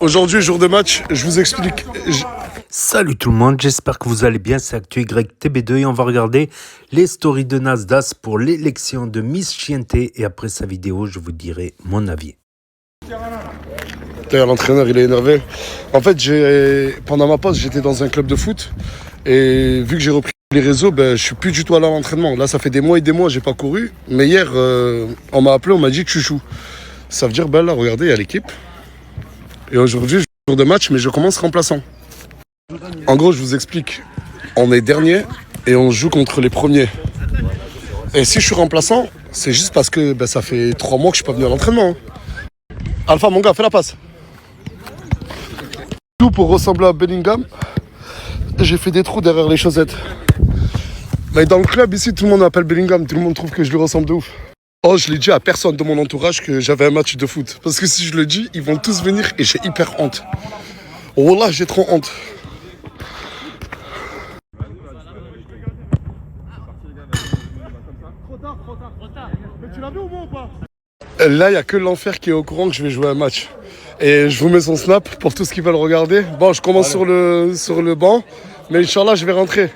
Aujourd'hui, jour de match, je vous explique. Salut tout le monde, j'espère que vous allez bien, c'est ActuYTB2 et on va regarder les stories de Nasdaq pour l'élection de Miss Chiente et après sa vidéo, je vous dirai mon avis. D'ailleurs, l'entraîneur, il est énervé. En fait, pendant ma pause, j'étais dans un club de foot et vu que j'ai repris les réseaux, je suis plus du tout allé à l'entraînement. Là, ça fait des mois et des mois, j'ai pas couru. Mais hier, on m'a appelé, on m'a dit que chouchou. Ça veut dire, là, regardez, il y a l'équipe. Et aujourd'hui, jour de match, mais je commence remplaçant. En gros, je vous explique. On est dernier et on joue contre les premiers. Et si je suis remplaçant, c'est juste parce que ça fait 3 mois que je suis pas venu à l'entraînement. Alpha, mon gars, fais la passe. Tout pour ressembler à Bellingham. J'ai fait des trous derrière les chaussettes. Mais dans le club ici, tout le monde m'appelle Bellingham. Tout le monde trouve que je lui ressemble de ouf. Oh, je l'ai dit à personne de mon entourage que j'avais un match de foot. Parce que si je le dis, ils vont tous venir et j'ai hyper honte. Oh là, j'ai trop honte. Mais tu l'as vu au moins ou pas? Là, il n'y a que l'enfer qui est au courant que je vais jouer un match. Et je vous mets son snap pour tous qui veulent regarder. Bon, je commence sur le banc. Mais Inch'Allah, je vais rentrer.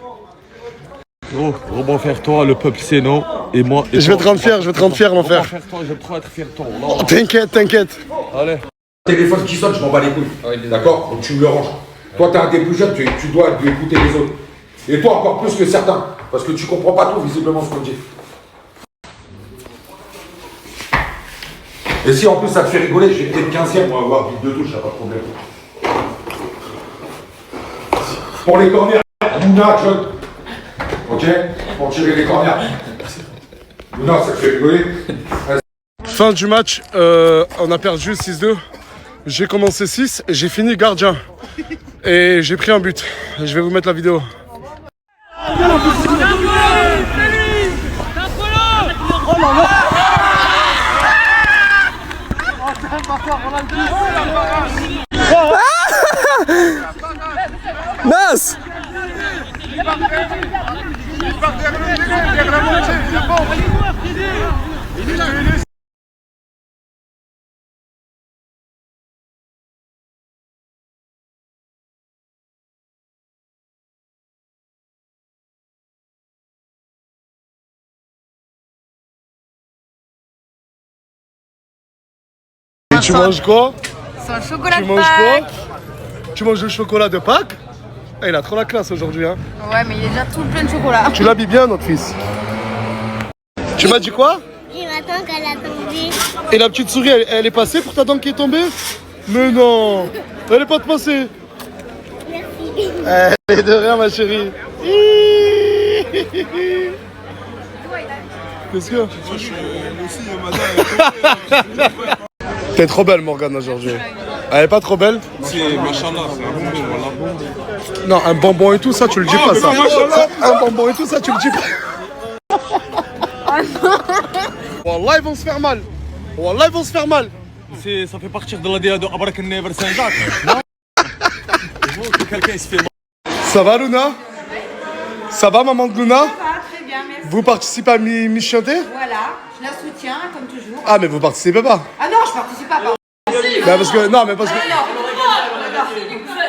Gros, rebond fier toi, le peuple c'est non. Et moi. Et je vais te rendre fier, l'enfer. Je vais trop être fier toi. Oh, t'inquiète. Allez. Téléphone qui sonne, je m'en bats les couilles. D'accord? Donc tu me le ranges. Toi, t'es un des plus jeunes, tu dois écouter les autres. Et toi, encore plus que certains. Parce que tu comprends pas tout, visiblement, ce qu'on dit. Et si en plus ça te fait rigoler, j'ai peut-être 15e, on va avoir vite de touche, y'a pas de problème. Pour les corners, Mouna, John. Ok? Pour tirer les corners. Mouna, ça te fait rigoler? Fin du match, on a perdu 6-2. J'ai commencé 6 et j'ai fini gardien. Et j'ai pris un but. Je vais vous mettre la vidéo. Nas! Et tu manges quoi? C'est un chocolat Tu de manges Pâques. quoi? Tu manges le chocolat de Pâques? Ah, il a trop la classe aujourd'hui, hein. Ouais, mais il est déjà tout plein de chocolat. Tu l'habilles bien, notre fils. Tu m'as dit quoi? J'ai ma dent qu'elle a tombé. Et la petite souris, elle est passée pour ta dent qui est tombée? Mais non, elle est pas de passer. Merci. Elle est de rien, ma chérie. Qu'est-ce que T'es trop belle, Morgane, aujourd'hui. Elle est pas trop belle? C'est machallah, c'est un bonbon. Non, un bonbon et tout ça, tu le dis pas, ça. Un bonbon et tout ça, tu le dis pas. Wallah, ils vont se faire mal. Wallah, ils vont se faire mal. Ça fait partir de l'ADN de Abarak Never Saint-Jacques. Non? Je vois que quelqu'un se fait mal. Ça va, Luna? Ça va, maman de Luna? Ça va, très bien, merci. Vous participez à Miss Chiente? Voilà, je la soutiens, comme toujours. Ah, mais vous participez pas? Ah non, je participe pas. Pardon.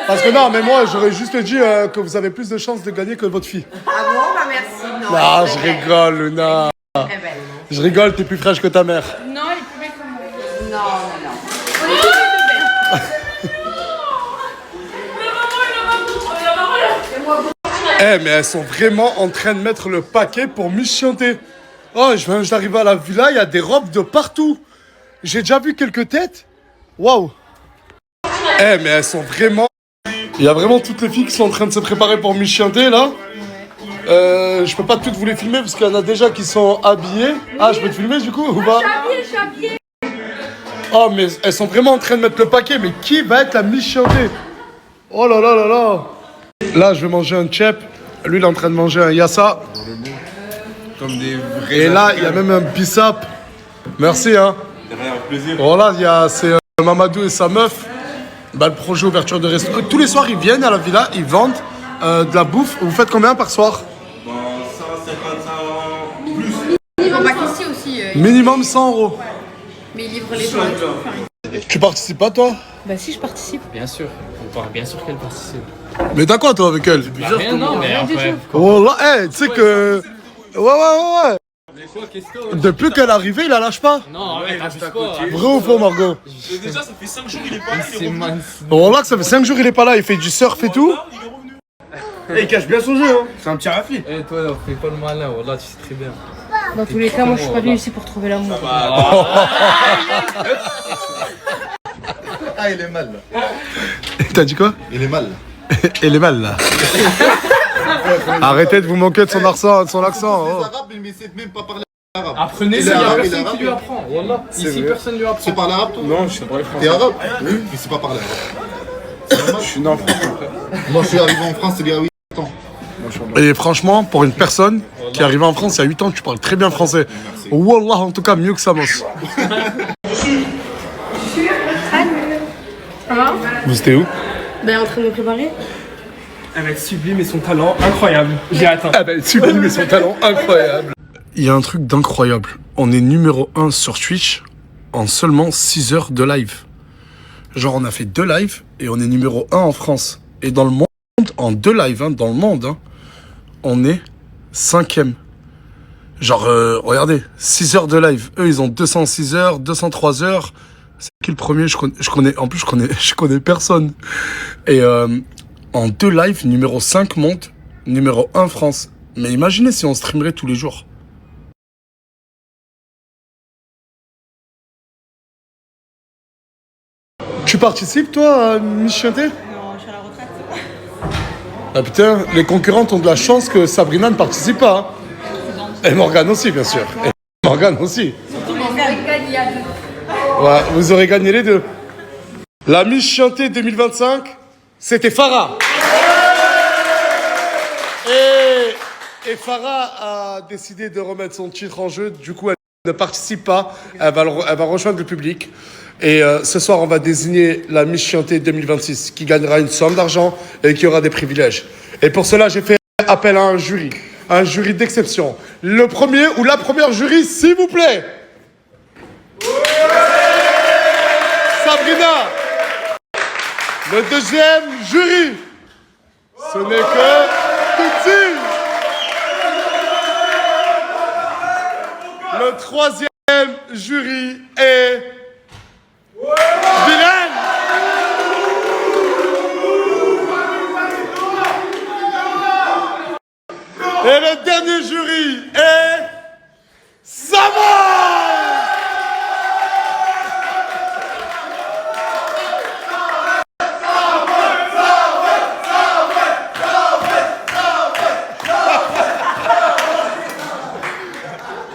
Parce que non, mais moi j'aurais juste dit que vous avez plus de chances de gagner que votre fille. Ah bon, bah merci. Non, Ah, je rigole, Luna. elle est belle. Je rigole, t'es plus fraîche que ta mère. Non, elle est plus belle que moi. Non. On est toutes les deux belles. Mais elles sont vraiment en train de mettre le paquet pour Miss Chiente. Oh, j'arrive à la villa, il y a des robes de partout. J'ai déjà vu quelques têtes. Waouh. Mais elles sont vraiment... Il y a vraiment toutes les filles qui sont en train de se préparer pour Miss Chiente, là. Je peux pas toutes vous les filmer parce qu'il y en a déjà qui sont habillées. Ah, je peux te filmer du coup ou pas? Je suis habillée. Oh, mais elles sont vraiment en train de mettre le paquet. Mais qui va être la Miss Chiente? Oh là là là là. Là, je vais manger un chep. Lui, il est en train de manger un yassa. Comme des vrais. Et là, il y a même un bissap. Merci, hein. Avec plaisir. Voilà, c'est Mamadou et sa meuf. Le projet ouverture de restaurant. Tous les soirs, ils viennent à la villa, ils vendent de la bouffe. Vous faites combien par soir? 150 plus. Ils vont pas qu'ici aussi. Minimum 100 €. Mais ils livrent les gens et tout. Tu participes pas, toi? Bah si, je participe. Bien sûr. Bien sûr qu'elle participe. Mais t'as quoi, toi, avec elle? Rien, non, mais après. Oh là, hey, tu sais que... Ouais. Depuis qu'elle est arrivée, il la lâche pas. Non, arrête, abuse pas. Vrai ou faux, Margot? Déjà, ça fait 5 jours qu'il est pas là. C'est mince. Oh là, que ça fait 5 jours il est pas là, il fait du surf et tout. Il cache bien son jeu, hein. C'est un petit rafli. Et toi, fais pas le malin, voilà, tu sais très bien. Dans tous les cas, moi je suis pas venue ici pour trouver l'amour. Ah, il est mal là. T'as dit quoi? Il est mal là. Elle est mal là. Arrêtez de vous manquer de son accent. Les arabes, mais il sait même pas parler arabe. Apprenez, il y a personne qui lui apprend. Voilà. Ici, personne lui Tu sais apprend. parler arabe, toi? Non, je sais pas les T'es français. arabe? Oui. Tu sais pas parler arabe. C'est normal. Je suis né en France. Moi, je suis arrivé en France il y a 8 ans. Et franchement, pour une personne qui est arrivée en France il y a 8 ans, tu parles très bien français. Wallah, en tout cas, mieux que Samos. Vous étiez où? Ben en train de me préparer. Elle va être sublime et son talent incroyable. J'ai atteint. Ah ben, sublime son talent incroyable. Il y a un truc d'incroyable. On est numéro 1 sur Twitch en seulement 6 heures de live. Genre, on a fait 2 lives et on est numéro 1 en France. Et dans le monde, en 2 lives, hein, dans le monde, hein, on est 5e. Genre, regardez, 6 heures de live. Eux, ils ont 206 heures, 203 heures. C'est qui le premier? je connais personne. Et en 2 lives, numéro 5 monte, numéro 1 France. Mais imaginez si on streamerait tous les jours. Tu participes, toi, à Miss Chienté? Non, je suis à la retraite. Ah putain, les concurrentes ont de la chance que Sabrina ne participe pas. Hein. Et Morgane aussi, bien sûr. Et Morgane aussi. Ouais, vous aurez gagné les deux. La Miss Chienté 2025, c'était Farah. Et Farah a décidé de remettre son titre en jeu. Du coup, elle ne participe pas. Elle va rejoindre le public. Et ce soir, on va désigner la Miss Chienté 2026 qui gagnera une somme d'argent et qui aura des privilèges. Et pour cela, j'ai fait appel à un jury d'exception. Le premier ou la première jury, s'il vous plaît. Sabrina. Le deuxième jury, ce n'est que Tutsi. Le troisième jury est Bilal. Et le dernier jury est Samos.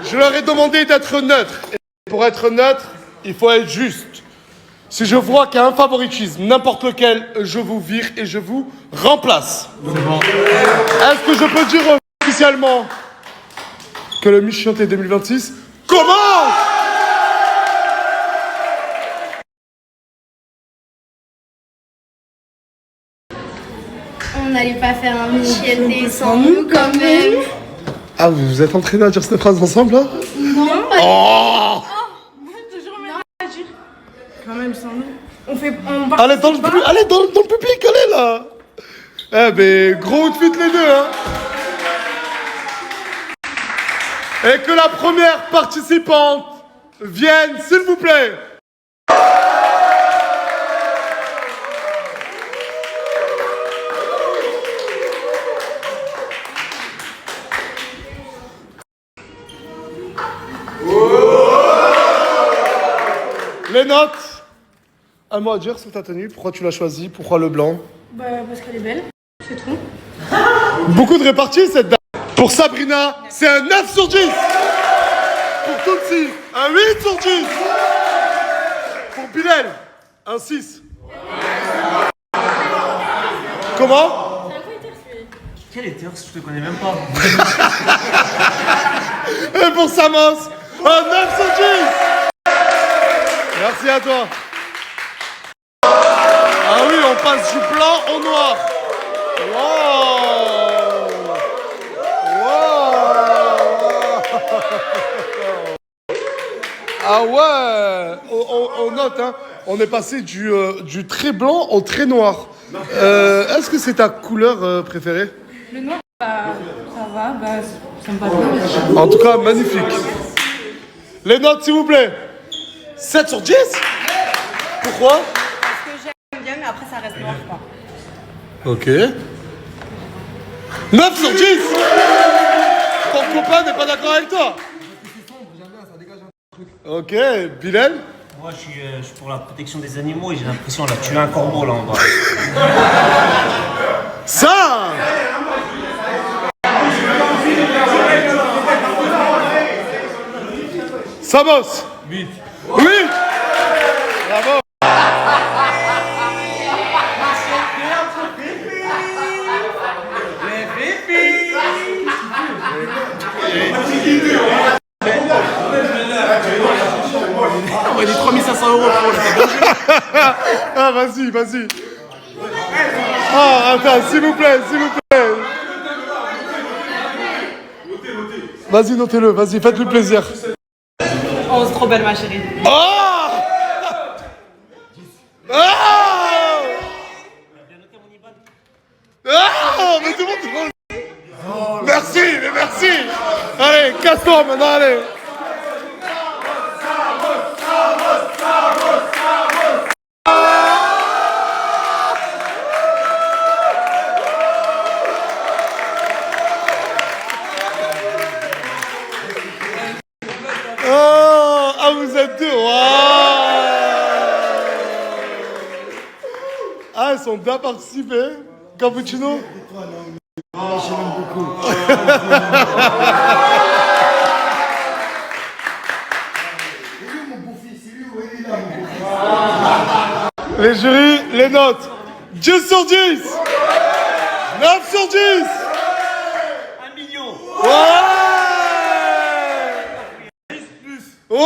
Je leur ai demandé d'être neutre. Et pour être neutre, il faut être juste. Si je vois qu'il y a un favoritisme, n'importe lequel, je vous vire et je vous remplace. Est-ce que je peux dire officiellement que le Miss Chienté 2026 commence? On n'allait pas faire un Miss Chienté sans nous quand même. Ah, vous êtes entraînés à dire cette phrase ensemble, là? Non. Oh! Quand même sans nous. Allez, dans le public, allez, là! Eh ben, gros outfit les deux, hein! Et que la première participante vienne, s'il vous plaît! Les notes. Un mot à dire sur ta tenue. Pourquoi tu l'as choisie? Pourquoi le blanc? Bah parce qu'elle est belle, c'est tout. Beaucoup de réparties cette dame. Pour Sabrina, c'est un 9 sur 10. Pour Tutsi, un 8 sur 10. Pour Bilal, un 6. Comment? Quel hétéro, je te connais même pas. Et pour Samos, un 9 sur 10. Merci à toi. Ah oui, on passe du blanc au noir. Wow. Wow. Ah ouais. On note, hein. on est passé du très blanc au très noir. Est-ce que c'est ta couleur préférée? Le noir, bah, ça va, bah, ça me va bien. En tout cas, magnifique. Les notes, s'il vous plaît. 7 sur 10? Pourquoi? Parce que j'aime bien, mais après ça reste noir, quoi. Ok. 9 sur 10. Ton copain n'est pas d'accord avec toi? Ok, Bilal? Moi, je suis pour la protection des animaux et j'ai l'impression de tuer un corbeau là en bas. Ça! Samos! 8. 8! Bravo! On m'a dit 3500 €, Ah, vas-y, vas-y. Ah, attends, s'il vous plaît, s'il vous plaît. Vas-y, notez-le, vas-y, faites-lui plaisir. 11, trop belle, ma chérie. Oh! Ah! Ah! Mais tout le monde... Merci, mais merci. Allez, casse-toi maintenant, allez. Oh, ah, vous êtes deux. Wow. Ah, ils sont bien participés. Cappuccino? Les jurys, les notes. 10 sur 10. 9 sur 10. 1 million. Ouais. Ouais.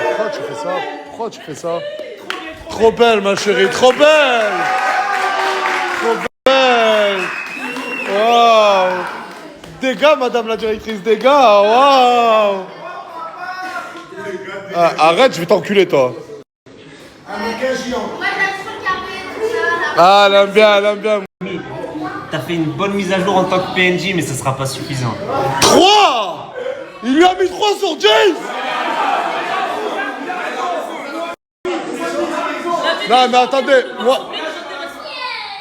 Pourquoi tu fais ça? Pourquoi tu fais ça? Trop belle, ma chérie, trop belle. Trop belle. Waouh. Dégâts, madame la directrice, dégâts. Waouh. Ah, arrête, je vais t'enculer, toi. Ah, elle aime bien, elle aime bien. T'as fait une bonne mise à jour en tant que PNJ, mais ce sera pas suffisant. 3. Il lui a mis 3 sur 10. Non, mais attendez, moi...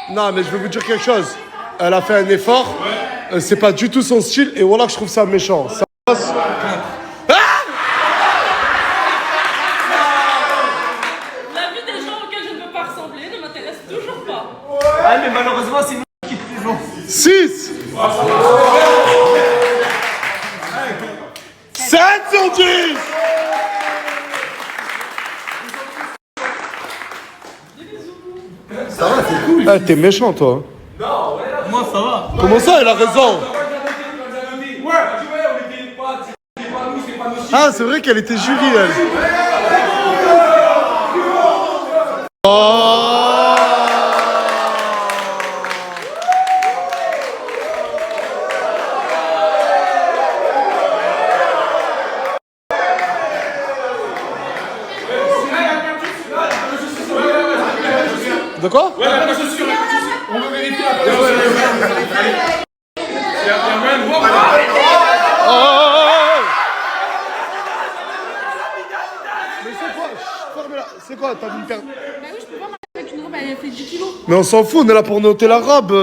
Non, mais je vais vous dire quelque chose. Elle a fait un effort. C'est pas du tout son style. Et voilà que je trouve ça méchant. Ça passe... La vue des gens auxquels je ne veux pas ressembler ne m'intéresse toujours pas. Ah, mais malheureusement, c'est nous qui toujours. 6. 7 sur 10. Ça va, c'est cool. Ah, t'es méchant, toi. Moi, ça va. Comment ça, elle a raison? Ah, c'est vrai qu'elle était jury, elle. Oh. De quoi? Ouais, la paire de chaussures. On veut vérifier la paire de chaussures. Il y a moyen de voir. Oh. Mais c'est quoi? Fermez-la. C'est quoi? T'as mis une paire... Bah oui, je peux pas marcher avec une robe, elle fait 10 kilos. Mais on s'en fout, on est là pour noter la robe.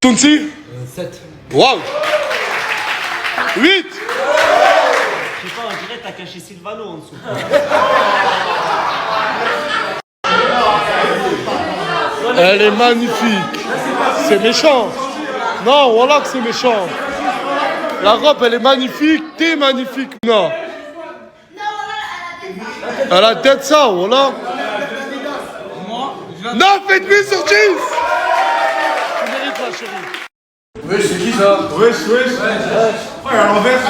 Tunsi? 7. Waouh. 8. Je sais pas, on dirait t'as caché Silvano en dessous. Elle est magnifique. C'est méchant. Non, voilà que c'est méchant. La robe, elle est magnifique. T'es magnifique. Non. Elle a tête ça, voilà. Non, faites-lui sur 10. Tu mérites, ma chérie. Wesh, c'est qui ça? Wesh. Oh, il y a l'envers.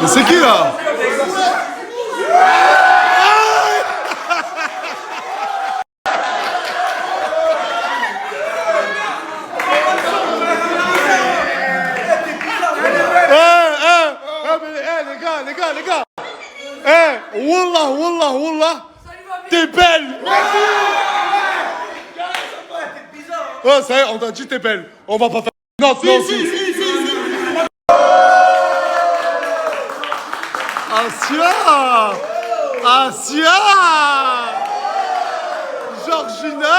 Mais c'est qui, là? Wallah. T'es belle. Oh, ça y est, on t'a dit t'es belle. On va pas faire. Non, non, si. Asia. Asia. Georgina.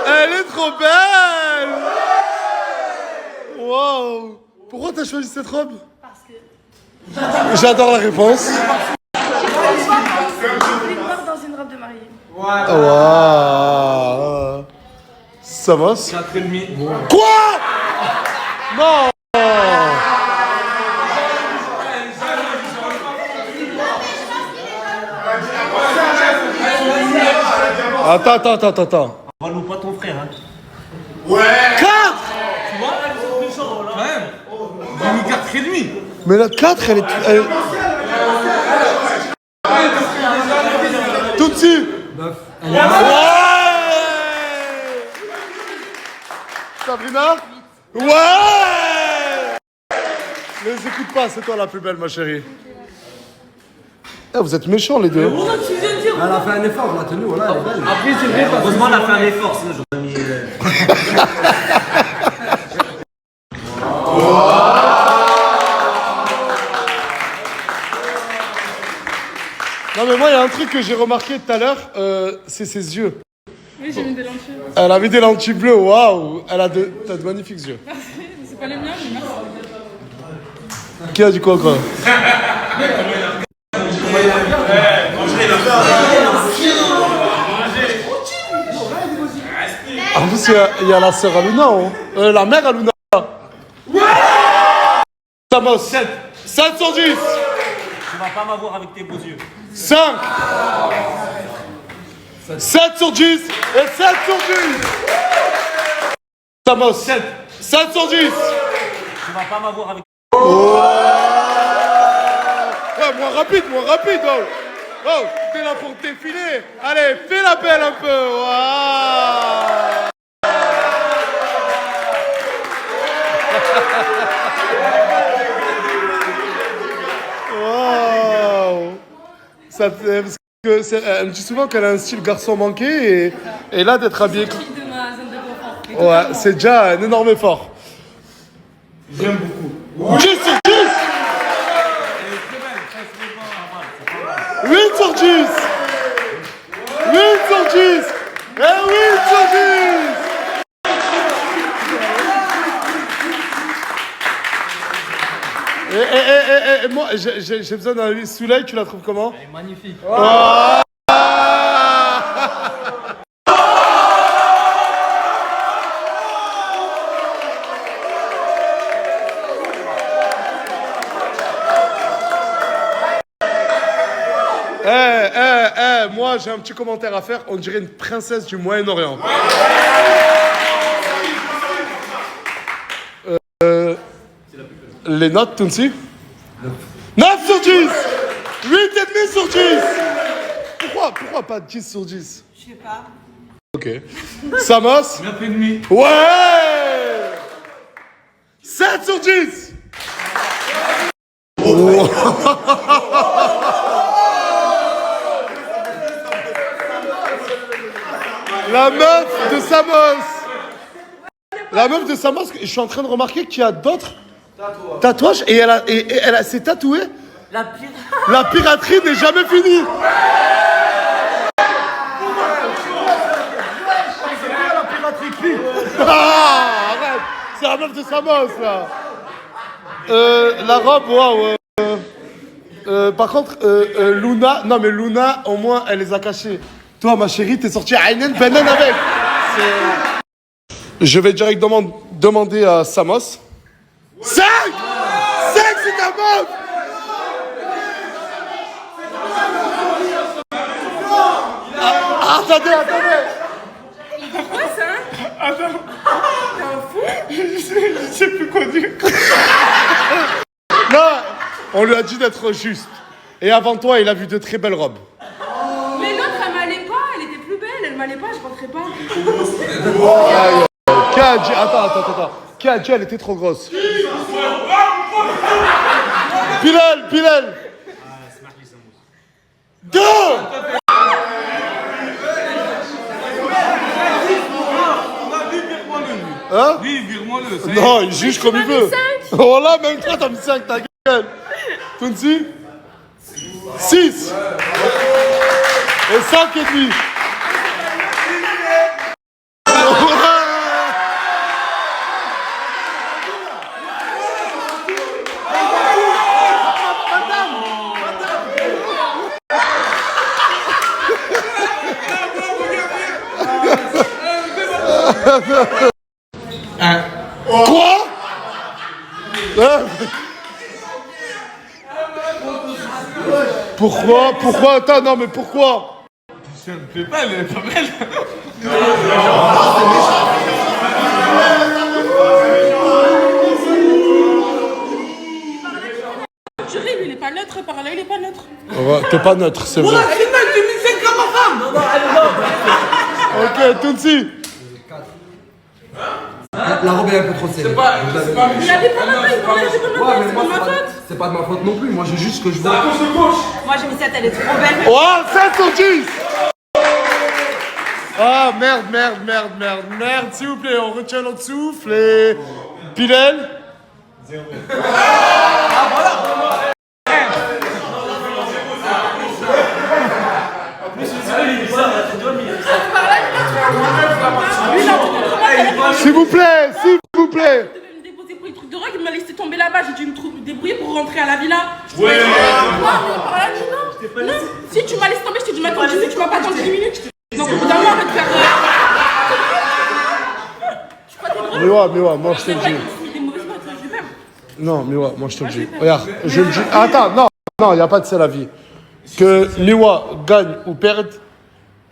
Elle est trop belle. Wow. Pourquoi t'as choisi cette robe? Parce que J'adore la réponse. je voulais voir dans une robe de mariée. Waouh. Ça va? 4,5. Quoi? Non. Attends. Envoie-nous pas ton frère, hein. 4. Quand même. J'ai mis 4,5. Mais la 4, elle est... Tout dessus. Ouais. Sabrina? Ouais. Ne les écoute pas, c'est toi la plus belle, ma chérie. Eh, vous êtes méchants, les deux. Elle a fait un effort, la tenue, voilà, elle est belle. Après, c'est vrai, parce Heureusement, on a fait un effort, sinon j'aurais mis. Non, mais moi, il y a un truc que j'ai remarqué tout à l'heure, c'est ses yeux. Oui, j'ai mis des lentilles. Elle a mis des lentilles bleues, waouh. T'as de magnifiques yeux. Merci. C'est pas les miens, mais merci. Qui a dit quoi, quoi? En plus, il y a la sœur Aluna, hein. La mère Aluna. Samos, 7. 7 sur 10. Tu vas pas m'avoir avec tes beaux yeux. 5. 7 sur 10 et 7 sur 10. Samos, 7. 7 sur 10. Tu vas pas m'avoir avec. Ouais, moins rapide, oh. Oh, t'es là pour défiler. Allez, fais la belle un peu. Waouh. Wow. Ça, parce que elle me dit souvent qu'elle a un style garçon manqué et là d'être habillée. De ma zone de confort. Ouais, c'est déjà un énorme effort. j'aime beaucoup. 10 sur 10. 8 sur 10. 8 sur 10. Et 8 sur 10. Et moi, j'ai besoin d'un soleil, tu la trouves comment? Elle est magnifique. Moi j'ai un petit commentaire à faire, on dirait une princesse du Moyen-Orient. Les notes, Tounsi? 9 sur 10. 8,5 sur 10. Pourquoi pas 10 sur 10? Je sais pas. Ok. Samos? 9,5. Ouais. 7 sur 10. La meuf de Samos. La meuf de Samos, je suis en train de remarquer qu'il y a d'autres tatouages et elle s'est tatouée. La piraterie n'est jamais finie. Ah, arrête. C'est la meuf de Samos là. La robe, waouh. Par contre, Luna, non mais Luna, au moins, elle les a cachés. Toi, ma chérie, t'es sortie Aynen Bennen avec. Je vais directement demander à Samos. 5 c'est ta meuf. Attendez. Quoi ça? Je sais plus quoi dire. Non, on lui a dit d'être juste. Et avant toi, il a vu de très belles robes. Mais l'autre, elle m'allait pas, elle était plus belle, elle m'allait pas, je rentrais pas. Qui a dit... Attends. Qui a dit elle était trop grosse? Bilal. 2. Hein? Lui, vire-moi-le. ça y est. Non, il juge comme il veut. Voilà, même toi, t'as mis 5, ta gueule. Tunsi 6. Et 5 et demi. Quoi? Pourquoi? Attends, non, mais pourquoi? Ça me plaît pas, elle est pas belle. Chérie, lui, il est pas neutre, par là, il est pas neutre. T'es pas neutre, c'est vrai. Elle est mal, 2005 comme ma femme. Non, elle est Ok, Tunsi. La robe est un peu trop serrée. Il avait pas ma main, il parlait, c'est pas ma faute, c'est pas ma faute. C'est pas de ma faute non plus. Moi, j'ai juste que je vois. Moi, j'ai mis 7, elle est trop belle. Oh, 7 sur 10. Ah, merde, s'il vous plaît, on retient notre souffle et... Pilel. 0. S'il vous plaît. Il devait me déposer pour les trucs de rock, il m'a laissé tomber là-bas, j'ai dû me débrouiller pour rentrer à la villa. Ouais. Non, si tu m'as laissé tomber, je t'ai dit m'attendre 10 minutes, tu m'as pas attendu 10 minutes. Donc au bout d'un moment, arrête de faire... Miwa, moi je te le dis. Non, Miwa, moi je te le dis. Regarde, je le dis. Attends, non, il n'y a pas de ça la vie. Que Miwa gagne ou perde,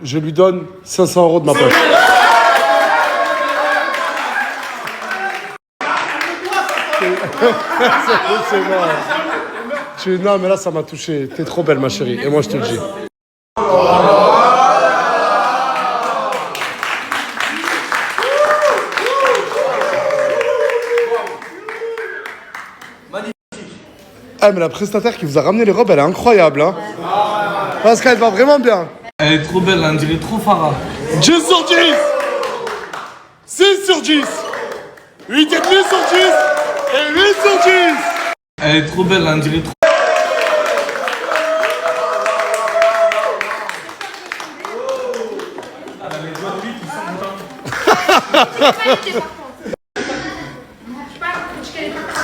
je lui donne 500 € de ma poche. C'est moi. Non, mais là, ça m'a touché. T'es trop belle, ma chérie. Et moi, je te le dis. Ah, mais la prestataire qui vous a ramené les robes, elle est incroyable, hein. Parce qu'elle va vraiment bien. Elle est trop belle, on dirait trop Farah. 10 sur 10. 6 sur 10. 8,5 sur 10. Et 8 sur 10. Elle est trop belle, on dirait trop...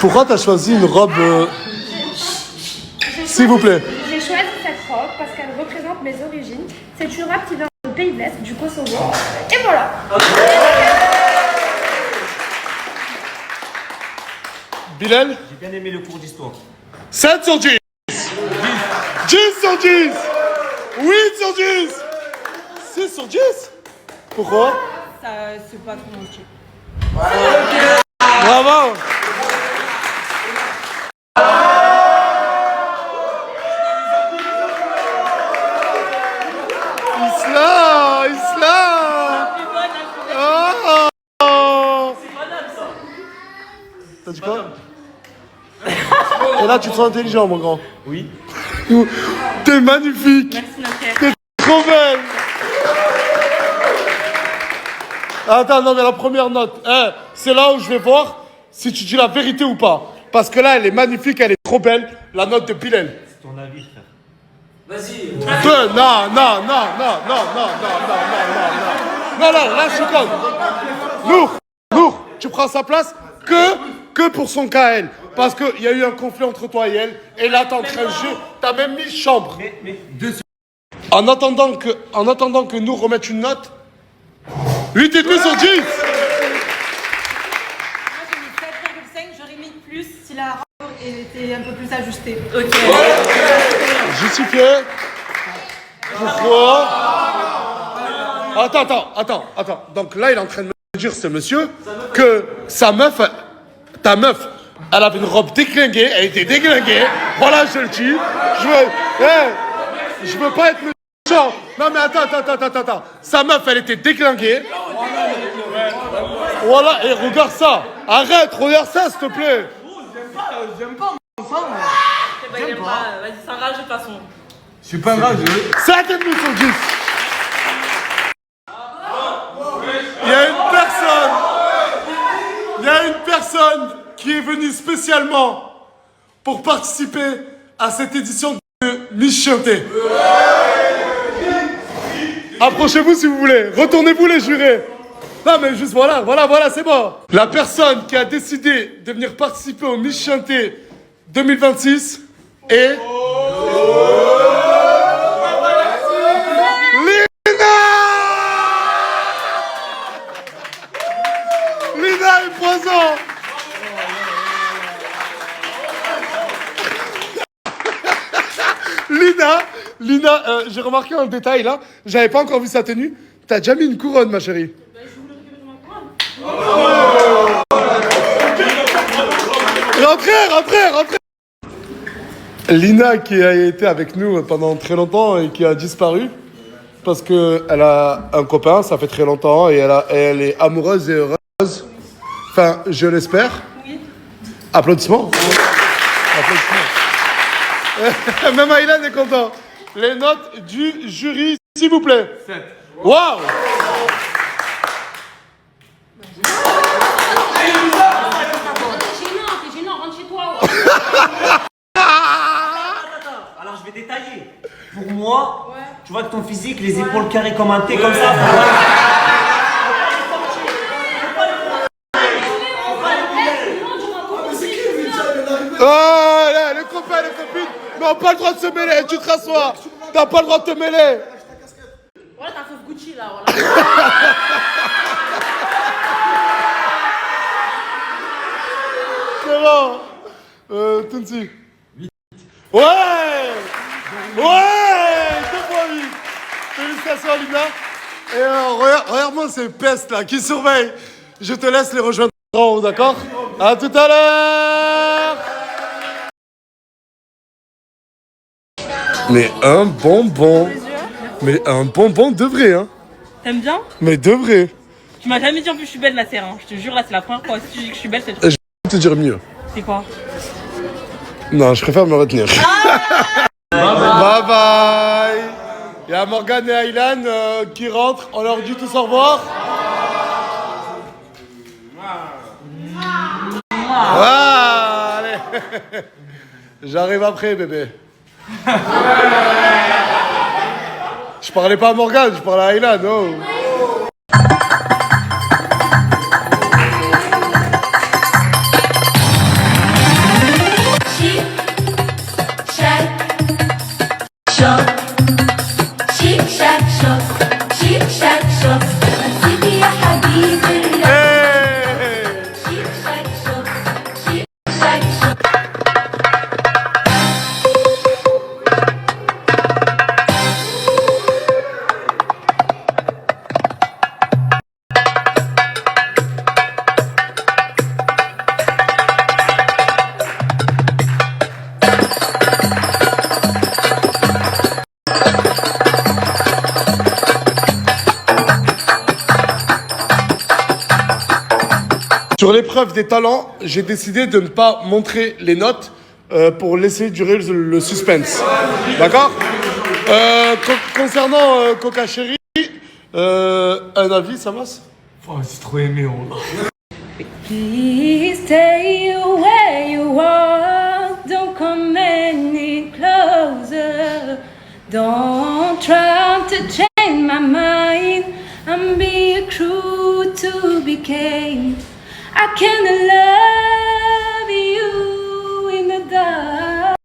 Pourquoi t'as choisi une robe s'il vous plaît? J'ai choisi cette robe parce qu'elle représente mes origines. C'est une robe qui vient du pays de l'Est, du Kosovo. Et voilà. Bilal? J'ai bien aimé le cours d'histoire. 7 sur 10. 10 sur 10. 8 sur 10. 6 sur 10. Pourquoi? Ça, c'est pas trop mon style. Bravo. Islam. Oh. T'as dit quoi? Et là, tu te sens intelligent, mon grand. Oui. T'es magnifique. Merci, Naker. T'es trop belle. Attends, non, mais la première note, hein, c'est là où je vais voir si tu dis la vérité ou pas. Parce que là, elle est magnifique, elle est trop belle. La note de Bilal. C'est ton avis, frère. Vas-y. Non, là, je suis comme. Nour, tu prends sa place que pour son cas, elle. Parce qu'il y a eu un conflit entre toi et elle. Et là, t'es en train de jouer. T'as même mis chambre. En attendant que nous remette une note, 8,5 sur 10. Moi, j'ai mis 7,5, j'aurais mis plus si la robe était un peu plus ajustée. Ok. Justifié. Pourquoi? Attends. Donc là, il est en train de me dire, ce monsieur, que sa meuf, ta meuf, elle avait une robe déglinguée, elle était déglinguée. Voilà, je le dis. Je veux pas être méchant. Non, mais attends. Sa meuf, elle était déglinguée. Voilà, et regarde ça. Arrête, regarde ça, s'il te plaît. Bah, il aime pas, vas-y, ça rage de toute façon. Je suis pas rageux. C'est la tête de son 10. Il y a une personne qui est venue spécialement pour participer à cette édition de Miss Chienté. Approchez-vous si vous voulez. Retournez-vous les jurés. Non mais juste voilà, c'est bon. La personne qui a décidé de venir participer au Miss Chienté 2026 est... Lina est présent. Lina, j'ai remarqué un détail là, j'avais pas encore vu sa tenue. T'as déjà mis une couronne, ma chérie. Rentrez. Lina qui a été avec nous pendant très longtemps et qui a disparu parce qu'elle a un copain, ça fait très longtemps, et elle est amoureuse et heureuse. Enfin, je l'espère. Oui. Applaudissements. Même Aylan est content. Les notes du jury, s'il vous plaît. 7. Waouh! T'es gênant, rentre chez toi. Alors je vais détailler. Pour moi, tu vois que ton physique, les épaules carrées comme un T, comme ça. Oh là, les copains, les copines n'ont pas le droit de se mêler, tu te rassois. T'as pas le droit de te mêler. Voilà, t'as fausse Gucci là, voilà. C'est bon. Tunsi. Ouais, 2 fois 8. Félicitations, Lina. Et regarde-moi ces pestes là qui surveillent. Je te laisse les rejoindre en haut, d'accord? À tout à l'heure. Mais un bonbon. Mais un bonbon de vrai, hein. T'aimes bien? Mais de vrai. Tu m'as jamais dit en plus je suis belle la serre, hein. Je te jure, là c'est la première fois. Si tu dis que je suis belle, c'est Je vais te dire mieux. C'est quoi? Non, je préfère me retenir. Bye bye. Il y a Morgane et Aylan qui rentrent. On leur dit tous au revoir. Allez. J'arrive après, bébé. Je parlais pas à Morgane, je parlais à Aylan. Oh. Sur l'épreuve des talents, j'ai décidé de ne pas montrer les notes pour laisser durer le suspense. D'accord? Concernant Coca Chéri, un avis, Samas? Oh, c'est trop aimé, oh. Please stay where you are. Don't come any closer. Don't try to change my mind. I'm being cruel to be kind. I can't love you in the dark.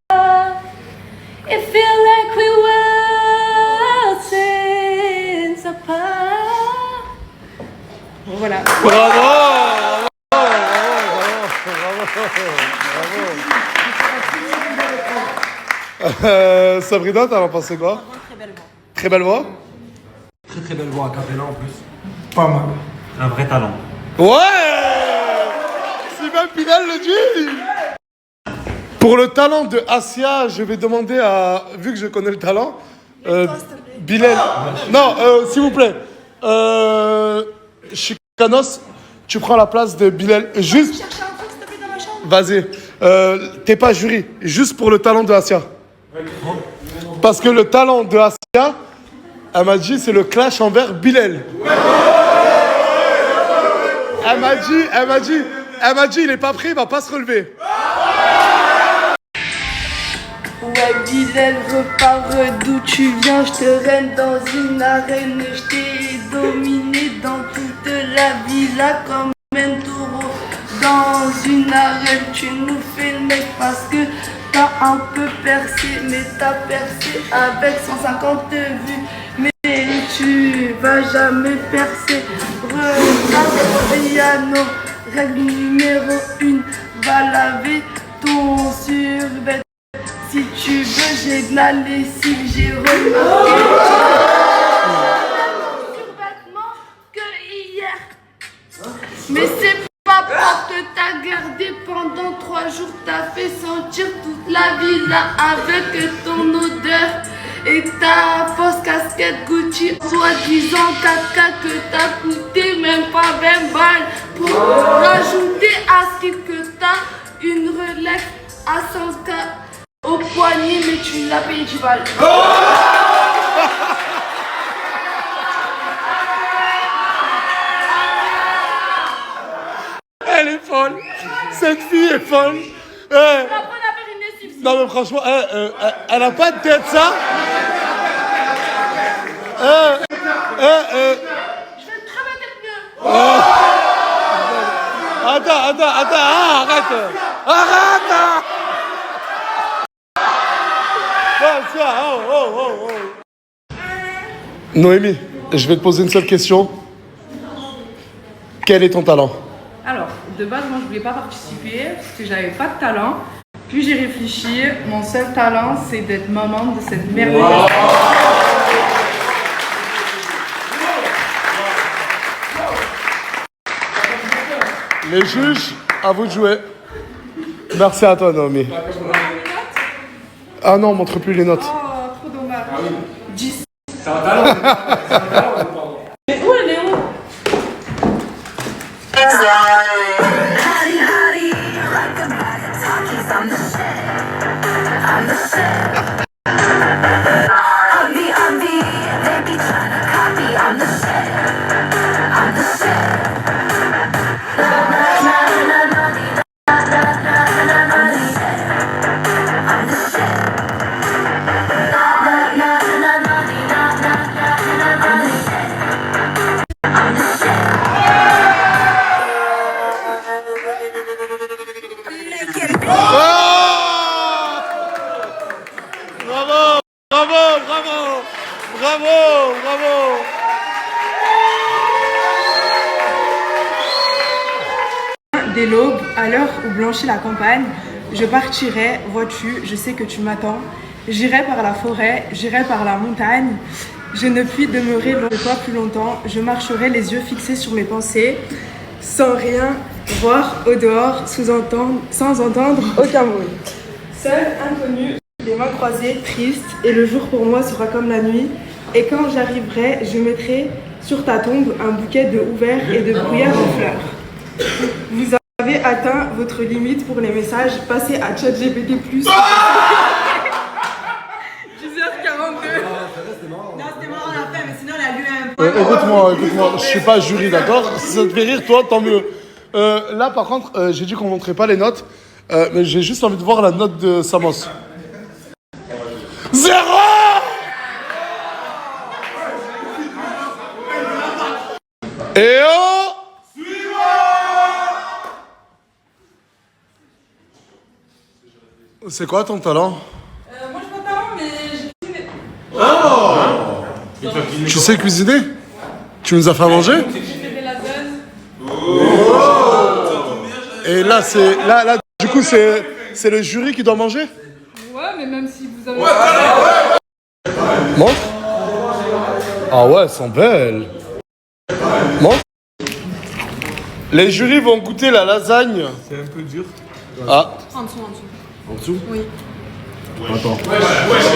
It feels like we were since apart. Voilà. Bravo! Sabrina, t'en as pensé quoi? Très belle voix. Très belle voix? Très belle voix à Capella en plus. Pas mal. Un vrai talent. Ouais! Sylvain Pinal le dit! Pour le talent de Asia, je vais demander à, vu que je connais le talent, Bilal. Non, s'il vous plaît. Chicanos, tu prends la place de Bilal. Juste. Vas-y. T'es pas jury. Juste pour le talent de Asia. Parce que le talent de Asia, elle m'a dit, c'est le clash envers Bilal. Elle m'a dit, il est pas prêt, il va pas se relever. Ouais, Bilal, repars d'où tu viens. Je te règne dans une arène. Je t'ai dominé dans toute la villa comme un taureau. Dans une arène, tu nous fais le mec parce que t'as un peu percé. Mais t'as percé avec 150 vues. Mais tu vas jamais percer. Regarde piano, règle numéro 1. Va laver ton survêtement. Si tu veux, j'ai de la lessive, j'ai remarqué survêtement que hier. Mais c'est pas parce que t'as gardé pendant 3 jours, t'as fait sentir toute la villa avec ton odeur et ta fausse casquette Gucci, soi-disant caca que t'as coûté même pas 20 balles pour rajouter à ce que t'as une Rolex à 100K. Au poignet, mais tu l'as payé 10 balles. Elle est folle. Cette fille est folle. Tu vas apprendre à faire une lessive. Non mais franchement, elle a pas de tête ça. Je vais très bien être mieux. Attends, arrête. Oh. Noémie, je vais te poser une seule question. Quel est ton talent? Alors, de base, moi, je voulais pas participer parce que j'avais pas de talent. Puis j'ai réfléchi, mon seul talent, c'est d'être maman de cette merveilleuse. Les juges, à vous de jouer. Merci à toi, Noémie. Ah non, on montre plus les notes. Oh, trop dommage. 10. C'est un talent. Mais où elle est où? Bravo. Dès l'aube, à l'heure où blanchit la campagne, je partirai, vois-tu, je sais que tu m'attends. J'irai par la forêt, j'irai par la montagne. Je ne puis demeurer loin de toi plus longtemps. Je marcherai les yeux fixés sur mes pensées, sans rien voir au dehors, sans entendre aucun bruit. Seul, inconnu, les mains croisées, triste, et le jour pour moi sera comme la nuit. Et quand j'arriverai, je mettrai sur ta tombe un bouquet de houverts et de bruyères de fleurs. Vous avez atteint votre limite pour les messages. Passez à ChatGPT+. 10h42. Non, c'était marrant à la fin, mais sinon, elle a lu un peu. Écoute-moi, je suis pas jury, d'accord? Si ça te fait rire, toi, tant mieux. Là, par contre, j'ai dit qu'on montrait pas les notes, mais j'ai juste envie de voir la note de Samos. 0! Et oh! C'est quoi ton talent? Moi, j'ai pas de talent, mais j'ai cuisiné. Tu sais cuisiner? Tu nous as fait à manger? J'ai fait des lasagnes. Et là, là, du coup, c'est le jury qui doit manger? Ouais, mais même si vous avez... Montre. Ah ouais, elles sont belles. Montre. Les jurys vont goûter la lasagne. C'est un peu dur. Ah. En dessous. En dessous? Oui. Attends.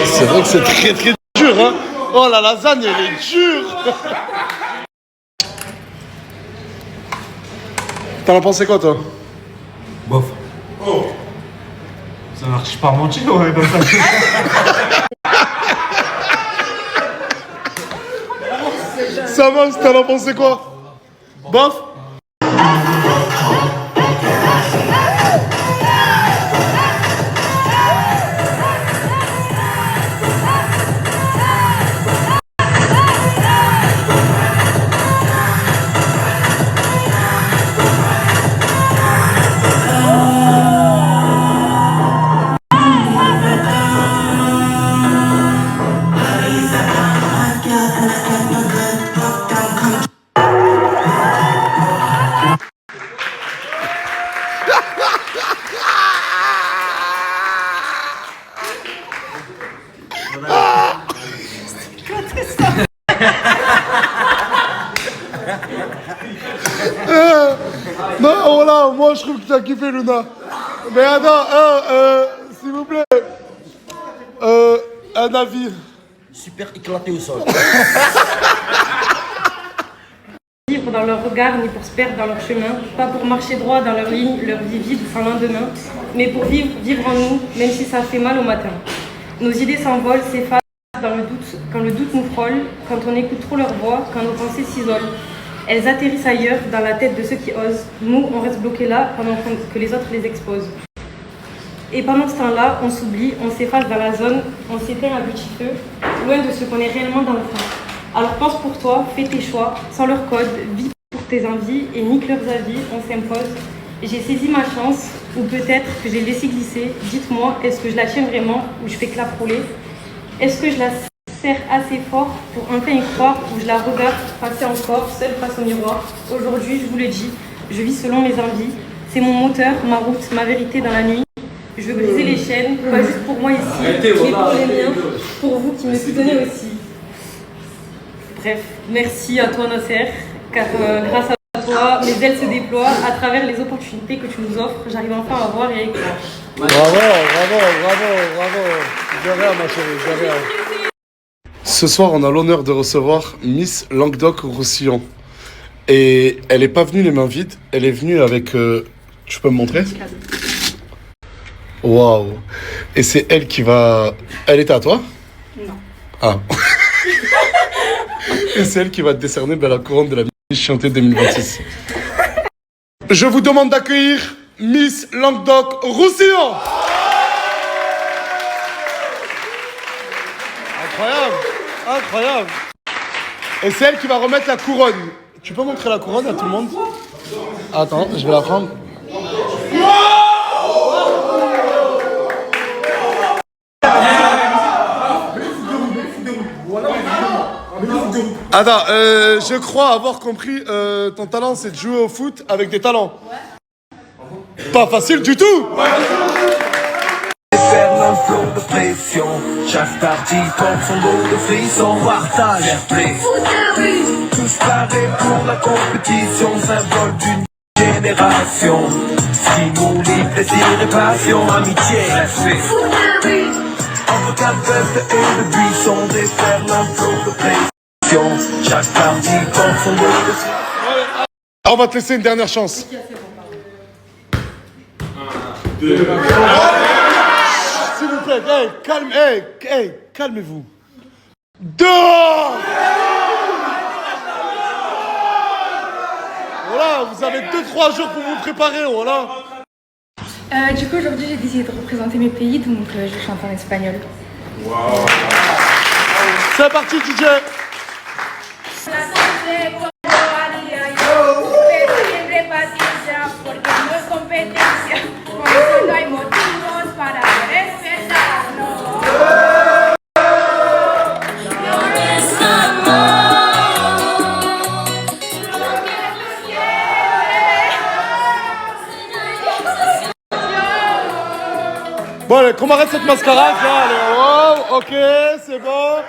C'est vrai que c'est très très dur, hein. Oh, la lasagne, elle est dure. T'en as pensé quoi, toi? Bof. Ça marche pas mentir, ouais, comme ça. Ça va, t'en as pensé quoi? Bof? Non, voilà, moi je trouve que t'as kiffé, Luna. Mais attends, s'il vous plaît. Un avis. Super éclaté au sol. Vivre dans leur regard, ni pour se perdre dans leur chemin, pas pour marcher droit dans leur ligne, leur vie vide sans lendemain, mais pour vivre en nous, même si ça fait mal au matin. Nos idées s'envolent, s'effacent dans le doute, quand le doute nous frôle, quand on écoute trop leur voix, quand nos pensées s'isolent. Elles atterrissent ailleurs, dans la tête de ceux qui osent. Nous, on reste bloqués là pendant que les autres les exposent. Et pendant ce temps-là, on s'oublie, on s'efface dans la zone, on s'éteint à petit feu, loin de ce qu'on est réellement dans le fond. Alors pense pour toi, fais tes choix, sans leur code, vis pour tes envies et nique leurs avis, on s'impose. J'ai saisi ma chance, ou peut-être que j'ai laissé glisser. Dites-moi, est-ce que je la tiens vraiment ou je fais que la frôler? Est-ce que je la serre assez fort pour enfin y croire ou je la regarde passer encore, seule face au miroir? Aujourd'hui, je vous le dis, je vis selon mes envies. C'est mon moteur, ma route, ma vérité dans la nuit. Je veux briser les chaînes, pas juste pour moi ici, mais pour les miens, pour vous qui me soutenez aussi. Bref, merci à toi Nasser, car grâce à toi, mes ailes se déploient à travers les opportunités que tu nous offres. J'arrive enfin à voir et à y croire. Bravo. De rien, ma chérie, de rien. Ce soir, on a l'honneur de recevoir Miss Languedoc-Roussillon. Et elle n'est pas venue les mains vides, elle est venue avec... tu peux me montrer? Waouh. Et c'est elle qui va... Elle était à toi? Non. Ah. Et c'est elle qui va décerner la couronne de la Miss Chianté 2026. Je vous demande d'accueillir Miss Languedoc-Roussillon. Incroyable. Et c'est elle qui va remettre la couronne. Tu peux montrer la couronne à tout le monde? Attends, je vais la prendre. Attends, je crois avoir compris, ton talent c'est de jouer au foot avec des talents. Pas facile du tout. Faire l'inflot de pression, chaque partie porte son lot de frissons, partage, play. Tous parés pour la compétition, symbole d'une génération. Stimuli, plaisir et passion, amitié, respect. Entre Capverte et le buisson, défaire l'inflot de pression, chaque partie porte son lot de frissons. On va te laisser une dernière chance. 1, 2, 3. S'il vous plaît, calmez-vous. Dehors! Voilà, vous avez 2-3 jours pour vous préparer, voilà. Du coup, aujourd'hui, j'ai décidé de représenter mes pays, donc je chante en espagnol. Wow. C'est parti, DJ. Bon, allez, qu'on arrête cette mascarade, là, allez, wow, ok, c'est bon.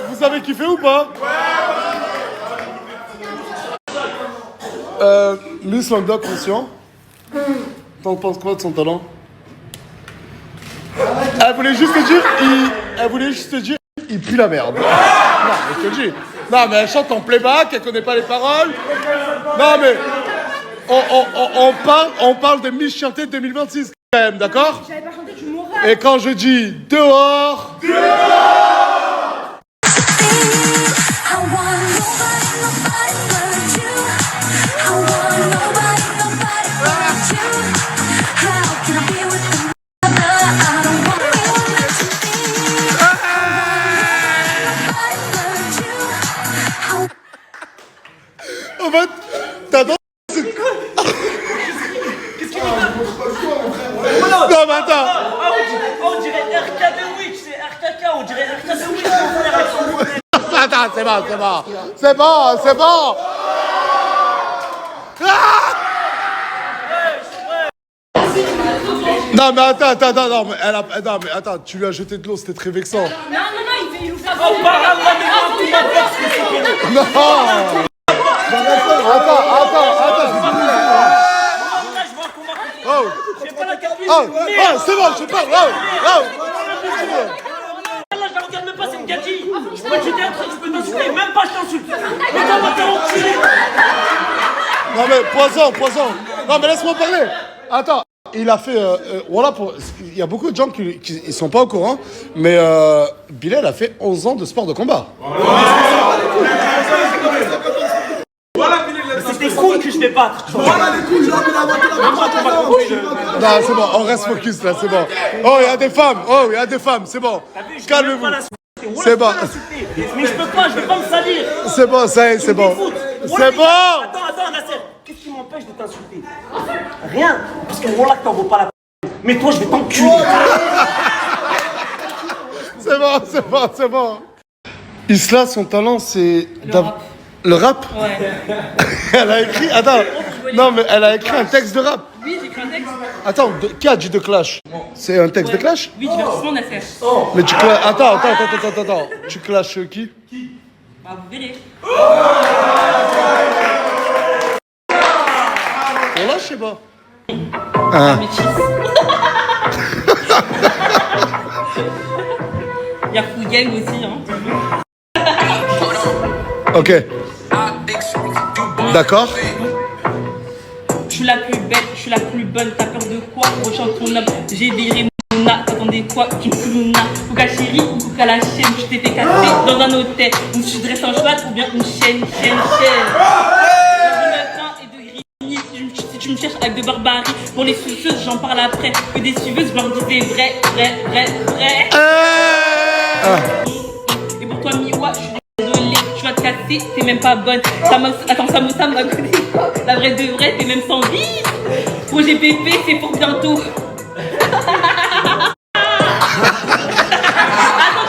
Vous avez kiffé ou pas? Miss Languedoc-Roussillon, t'en penses quoi de son talent? Elle voulait juste te dire, il pue la merde. Non, mais je te dis. Non, mais elle chante en playback, elle connaît pas les paroles. Non, mais on parle de Miss Chianté 2026 quand même, d'accord? J'avais pas chanté du moral. Et quand je dis dehors, dehors! Non, mais attends. On dirait RK de Witch, c'est RKK, on dirait RK de Witch, mon frère, avec son lunettes. Attends, c'est bon, c'est bon. C'est bon, c'est bon. Ah non, mais attends, non, mais non, mais attends, tu lui as jeté de l'eau, c'était très vexant. Non, il ouvre la Oh, bouche. par là, mais non, tout Non. Attends, j'ai fini. Oh, j'ai pas la capine. oh, c'est bon, je parle. Là, je la regarde même pas, c'est une gadji. Moi, tu dis un truc, je peux t'insulter, même pas je t'insulte. Mais toi, moi, t'es enculé. Non, mais poison. Non, mais laisse-moi parler. Attends. Il a fait, voilà, il y a beaucoup de gens qui ils sont pas au courant, mais Bilal a fait 11 ans de sport de combat. C'est des couilles que je vais battre. Voilà les couilles, Non, c'est bon, on reste focus là, c'est bon. Oh, il y a des femmes, c'est bon. Calmez-vous. C'est bon. Mais je peux pas, je vais pas me salir. C'est bon, ça y est, c'est bon. C'est bon. Attends, Nasser. Qu'est-ce qui m'empêche de t'insulter? Rien. Parce que voilà que t'en vaut pas la peine. Mais toi, je vais t'enculer. C'est bon. Isla, son talent, c'est... Le rap. Ouais. Elle a écrit... Attends. Non, mais elle a écrit un texte de rap. Oui, j'ai écrit un texte. Attends, qui a dit de Clash? C'est un texte de Clash? Oui, divertissement, Nasser. Mais tu clashes... Attends. Tu clashes qui? Bah, vous verrez. On lâche, je sais pas. Métis. Il y a Fougang aussi, hein. Ok. D'accord. Je suis la plus belle, je suis la plus bonne, t'as peur de quoi? Prochain ton homme, j'ai viré mon a, t'attendais quoi? Kimkuluna, Kuka chérie ou Kuka la chaîne, je t'ai fait casser dans un hôtel, où tu dresses un cheval ou bien une chaîne. Dans le matin et de grigny, si tu me cherches avec de barbarie, pour les suceuses, j'en parle après, que des suiveuses, je leur disais vrai. Et pour toi, Miwa, je suis désolée, tu vas te casser, t'es même pas bonne. Attends, Samosa m'a connu. La vraie de vrai, t'es même sans vie. Projet bébé, c'est pour bientôt. Attends,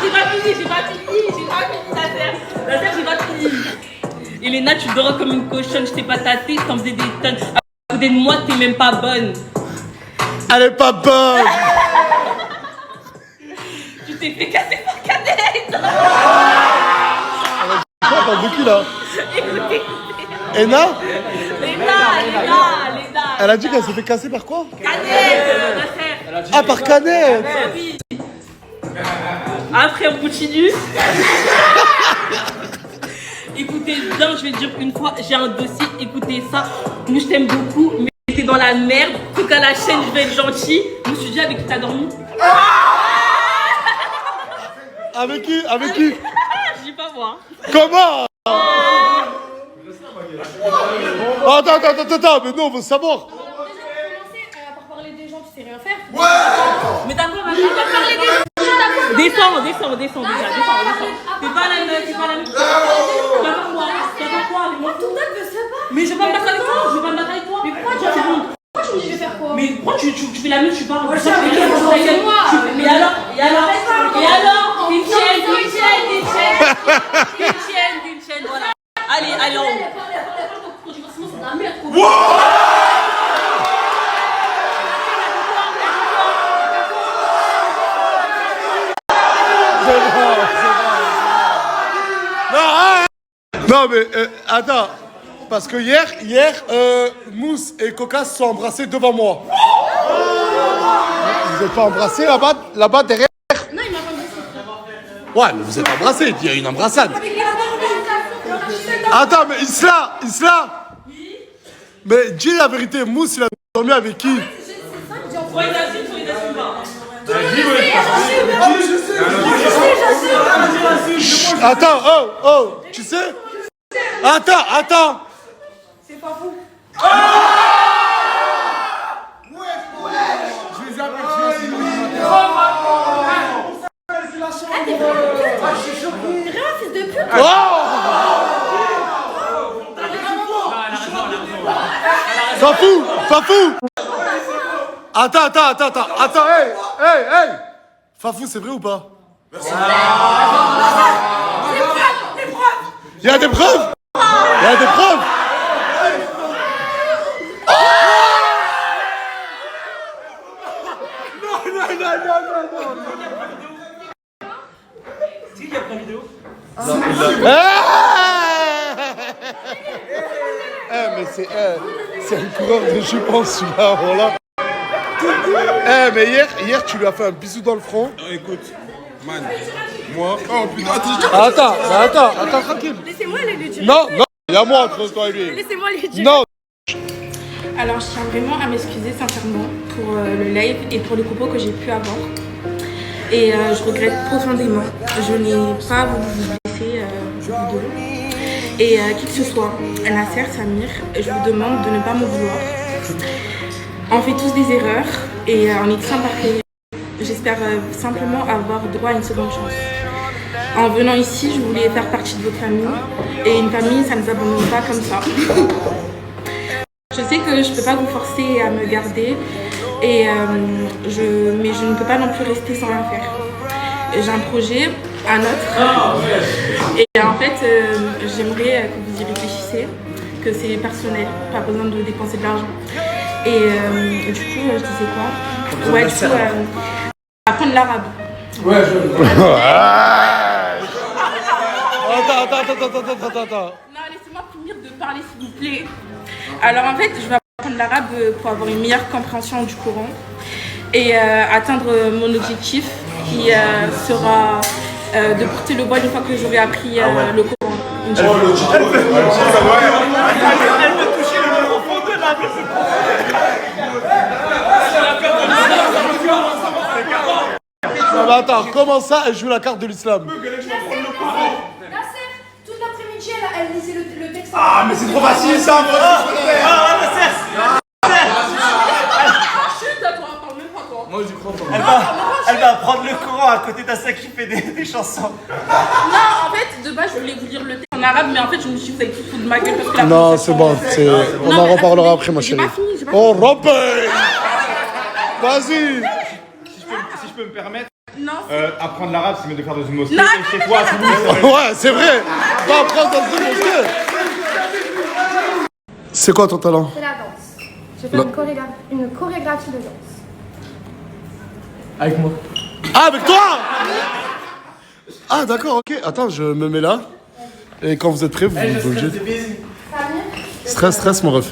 j'ai pas fini, Nasser, j'ai pas fini. Elena, tu dors comme une cochonne, je t'ai pas tâté, t'en faisais des tonnes. À côté de moi, t'es même pas bonne. Elle est pas bonne. Tu t'es fait casser par Canette. On parle de qui là? Écoutez. Ena? Léna. Elle a dit qu'elle s'est fait casser par quoi? Canette, Nasser. Ah, par Canette. Oui. Après, on continue. Écoutez bien, je vais dire une fois, j'ai un dossier, écoutez ça. Nous, je t'aime beaucoup, mais t'es dans la merde. Faut qu'à la chaîne, je vais être gentil. Je me suis dit avec qui t'as dormi. Avec qui? Je dis pas moi. Comment? Attends, mais non, on veut savoir. Par parler des gens, tu sais rien faire. Ouais. Mais d'accord, on va parler des gens. Descends déjà, descends. T'es pas la meuf, Tu vas faire quoi? Mais je vais pas me battre avec toi, Mais pourquoi tu vas faire honte? Pourquoi tu me dis je vais faire quoi? Mais pourquoi tu fais la meuf, tu parles? Mais alors Une chaîne, voilà. Allez, en haut. Non, mais attends. Parce que hier, Mousse et Coca se sont embrassés devant moi. Vous n'êtes pas embrassés là-bas derrière? Non, il m'a pas dit ça. Ouais, mais vous êtes embrassés, il y a une embrassade. Attends, mais Isla. Mais dis la vérité, Mousse, il a dormi avec qui? Attends, oh, tu sais? Attends. C'est pas fou. Je les appelle, Fils de pute. Pas fou. Attends, hey. Fafou, c'est vrai ou pas? Il y a des preuves. C'est qui qui a pris la vidéo? Mais c'est un coureur de jupons celui-là, voilà. Mais hier, tu lui as fait un bisou dans le front. Écoute, man, moi. Oh putain, Attends, tranquille. Laissez-moi aller lui dire. Non, il y a moi entre toi et lui. Laissez-moi lui dire. Non. Alors, je tiens vraiment à m'excuser sincèrement pour le live et pour les propos que j'ai pu avoir. Et je regrette profondément. Je n'ai pas voulu vous laisser vidéo. Et qui que ce soit, Nasser, Samir, je vous demande de ne pas me vouloir. On fait tous des erreurs et on est tous imparfaits. J'espère simplement avoir droit à une seconde chance. En venant ici, je voulais faire partie de votre famille. Et une famille, ça ne s'abandonne pas comme ça. Je sais que je ne peux pas vous forcer à me garder, mais je ne peux pas non plus rester sans rien faire. J'ai un projet, un autre, et en fait, j'aimerais que vous y réfléchissiez, que c'est personnel, pas besoin de dépenser de l'argent. Et du coup, je disais quoi? Ouais, du coup, apprendre l'arabe. Ouais, Attends. Non, laissez-moi finir de parler, s'il vous plaît. Alors en fait, je vais apprendre l'arabe pour avoir une meilleure compréhension du Coran et atteindre mon objectif qui sera de porter le voile une fois que j'aurai appris le Coran. Elle veut toucher le microphone de la Attends, comment ça, elle joue la carte de l'islam? Toute l'après-midi, elle lisait le texte. Ah, mais c'est trop facile ça, moi. Moi, j'y crois pas. Elle va prendre le courant à côté d'Assa qui fait des chansons. Non, en fait, de base, je voulais vous lire le texte en arabe, mais en fait, je me suis dit, vous allez tout foutre de ma gueule parce que la Non, c'est bon, on en reparlera après, ma chérie. Oh, Robin! Vas-y! Si je peux me permettre, Non. apprendre l'arabe, c'est mieux de faire dans une mosquée. Non, Et chez toi, à Toulouse, Ouais, c'est vrai! Va apprendre dans une mosquée! C'est quoi ton talent? C'est la danse. Je fais une chorégraphie de danse. Avec moi. Ah, avec toi! Ah, d'accord, ok. Attends, je me mets là. Et quand vous êtes prêts, vous me dites. Stress, mon ref.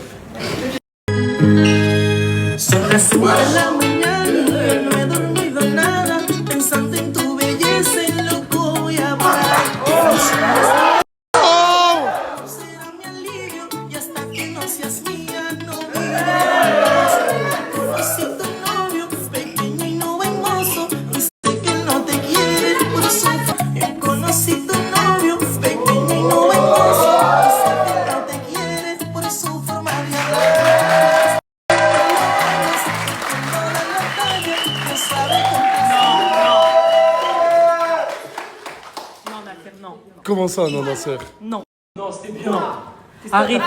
Comment ça, non, Nasser? Non, c'était bien. Arrêtez. Non.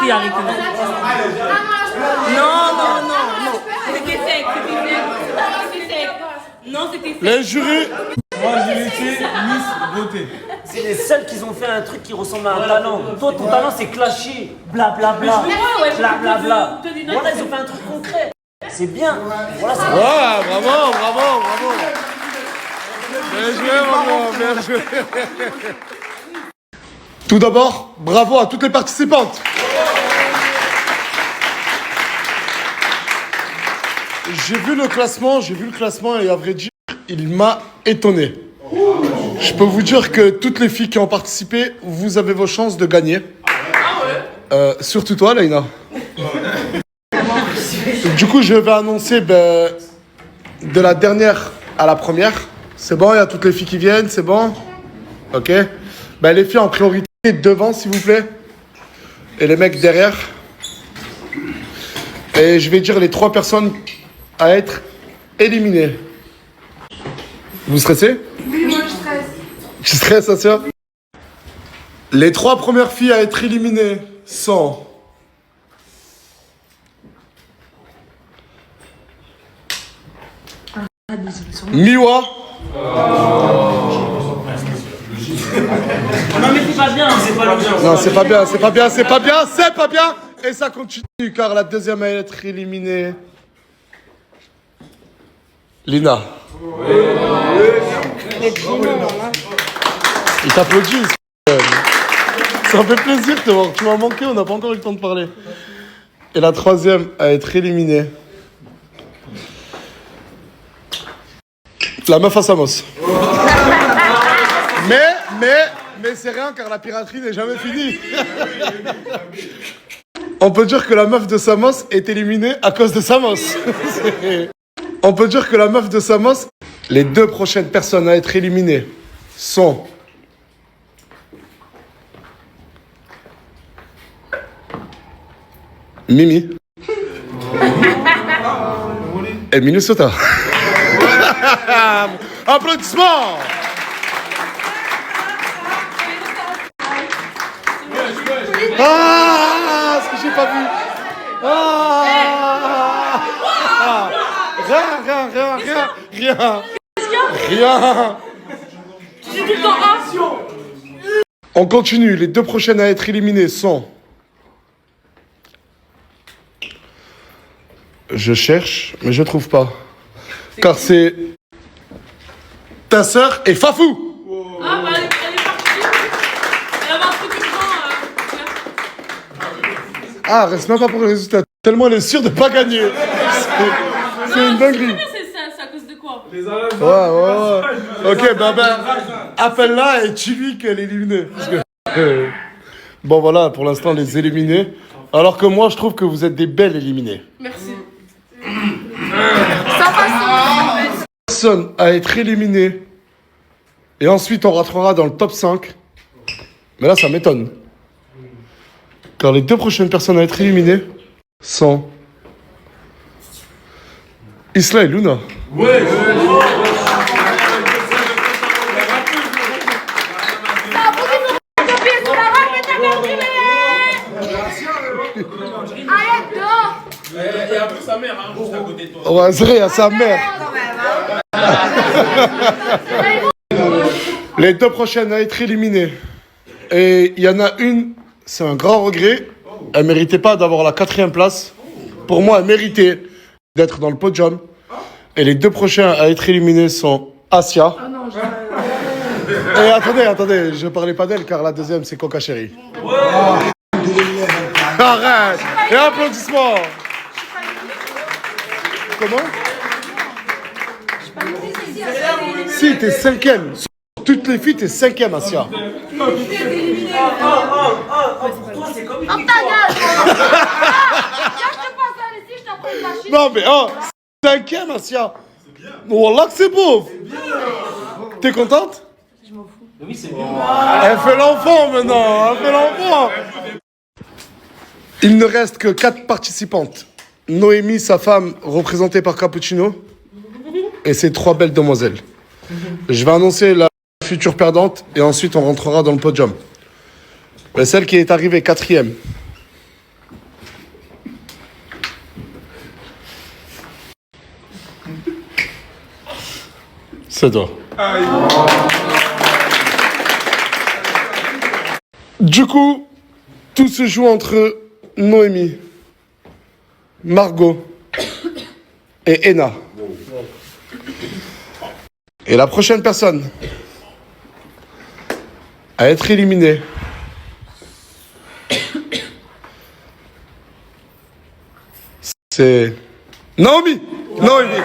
C'était sec. Non, c'était sec. Les jurés. Moi, j'ai été Miss Beauté. C'est les seuls qui ont fait un truc qui ressemble à un talent. Toi, ton talent, c'est clasher. Blablabla. Blablabla. Voilà, ils ont fait un truc concret. C'est bien. Voilà, c'est Ouais, bravo. Bien joué, maman, bien joué. Tout d'abord, bravo à toutes les participantes. J'ai vu le classement et à vrai dire, il m'a étonné. Je peux vous dire que toutes les filles qui ont participé, vous avez vos chances de gagner. Surtout toi, Laïna. Du coup, je vais annoncer de la dernière à la première. C'est bon, il y a toutes les filles qui viennent, c'est bon? Ok. Les filles en priorité devant, s'il vous plaît. Et les mecs derrière. Et je vais dire les 3 personnes à être éliminées. Vous stressez? Oui, moi je stresse. Tu stresses, ça, sœur? Les 3 premières filles à être éliminées sont... Miwa. Non, mais c'est pas bien, c'est pas bien. Non, c'est pas bien, c'est pas bien, c'est pas bien, c'est pas bien. Et ça continue car la deuxième à être éliminée. Lina. Ils t'applaudissent. Ça me fait plaisir de te voir. Tu m'as manqué, on n'a pas encore eu le temps de parler. Et la troisième à être éliminée. La meuf à Samos. Mais c'est rien car la piraterie n'est jamais finie. On peut dire que la meuf de Samos est éliminée à cause de Samos. On peut dire que la meuf de Samos... Les deux prochaines personnes à être éliminées sont... Mimi. Et Minnesota. Applaudissements. Ah, ce que j'ai pas vu. Ah, rien. On continue. Les deux prochaines à être éliminées sont... Je cherche, mais je trouve pas. Car c'est... Ta sœur et Fafou. Ah bah elle est partie. Elle avait un truc Ah, reste même pas pour le résultat. Tellement elle est sûre de pas gagner. C'est une dinguerie. C'est à cause de quoi? Ouais. Ok, ben, appelle-la et dis-lui qu'elle est éliminée. Parce que, bon, voilà, pour l'instant, les éliminés. Alors que moi, je trouve que vous êtes des belles éliminées. Merci. Ça passe. Personne à être éliminé. Et ensuite, on rentrera dans le top 5. Mais là, ça m'étonne. Car les deux prochaines personnes à être éliminées sont... Isla et Luna. Ouais. Et après sa mère, hein, juste à côté de toi. Ouais, c'est vrai, il y a sa mère. Les deux prochaines à être éliminées. Et il y en a une, c'est un grand regret. Elle méritait pas d'avoir la 4e place. Pour moi, elle méritait d'être dans le podium. Et les deux prochains à être éliminés sont Asia. Et attendez, je parlais pas d'elle car la deuxième c'est Coca Chéri. Arrête. Et applaudissements. Comment? Si, t'es 5e. Sur toutes les filles, t'es 5e, Asia. Pour toi, c'est comme une Ta gueule. Je te passe la lessive, je t'apprends pas chier. Non, mais 5e, Asia. Wallah que c'est beau. T'es contente? Je m'en fous. Oui, c'est bien. Elle fait l'enfant maintenant. Elle fait l'enfant. Il ne reste que 4 participantes. Noémie, sa femme, représentée par Cappuccino, et ses 3 belles demoiselles. Je vais annoncer la future perdante et ensuite on rentrera dans le podium. Mais celle qui est arrivée 4e. C'est toi. Du coup, tout se joue entre Noémie, Margot et Ena. Et la prochaine personne à être éliminée, c'est Naomi. Noémie.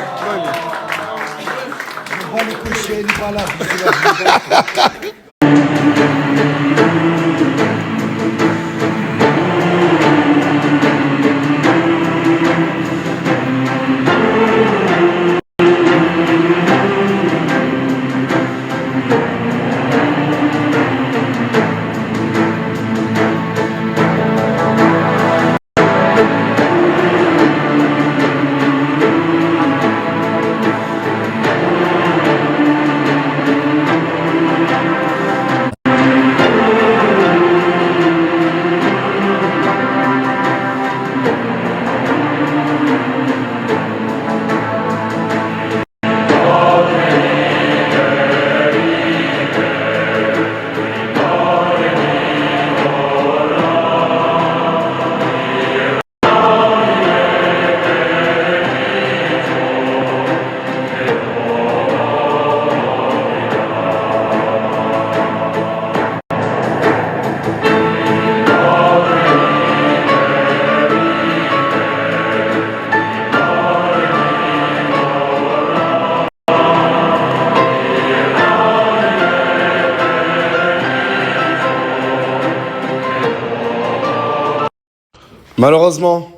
Malheureusement,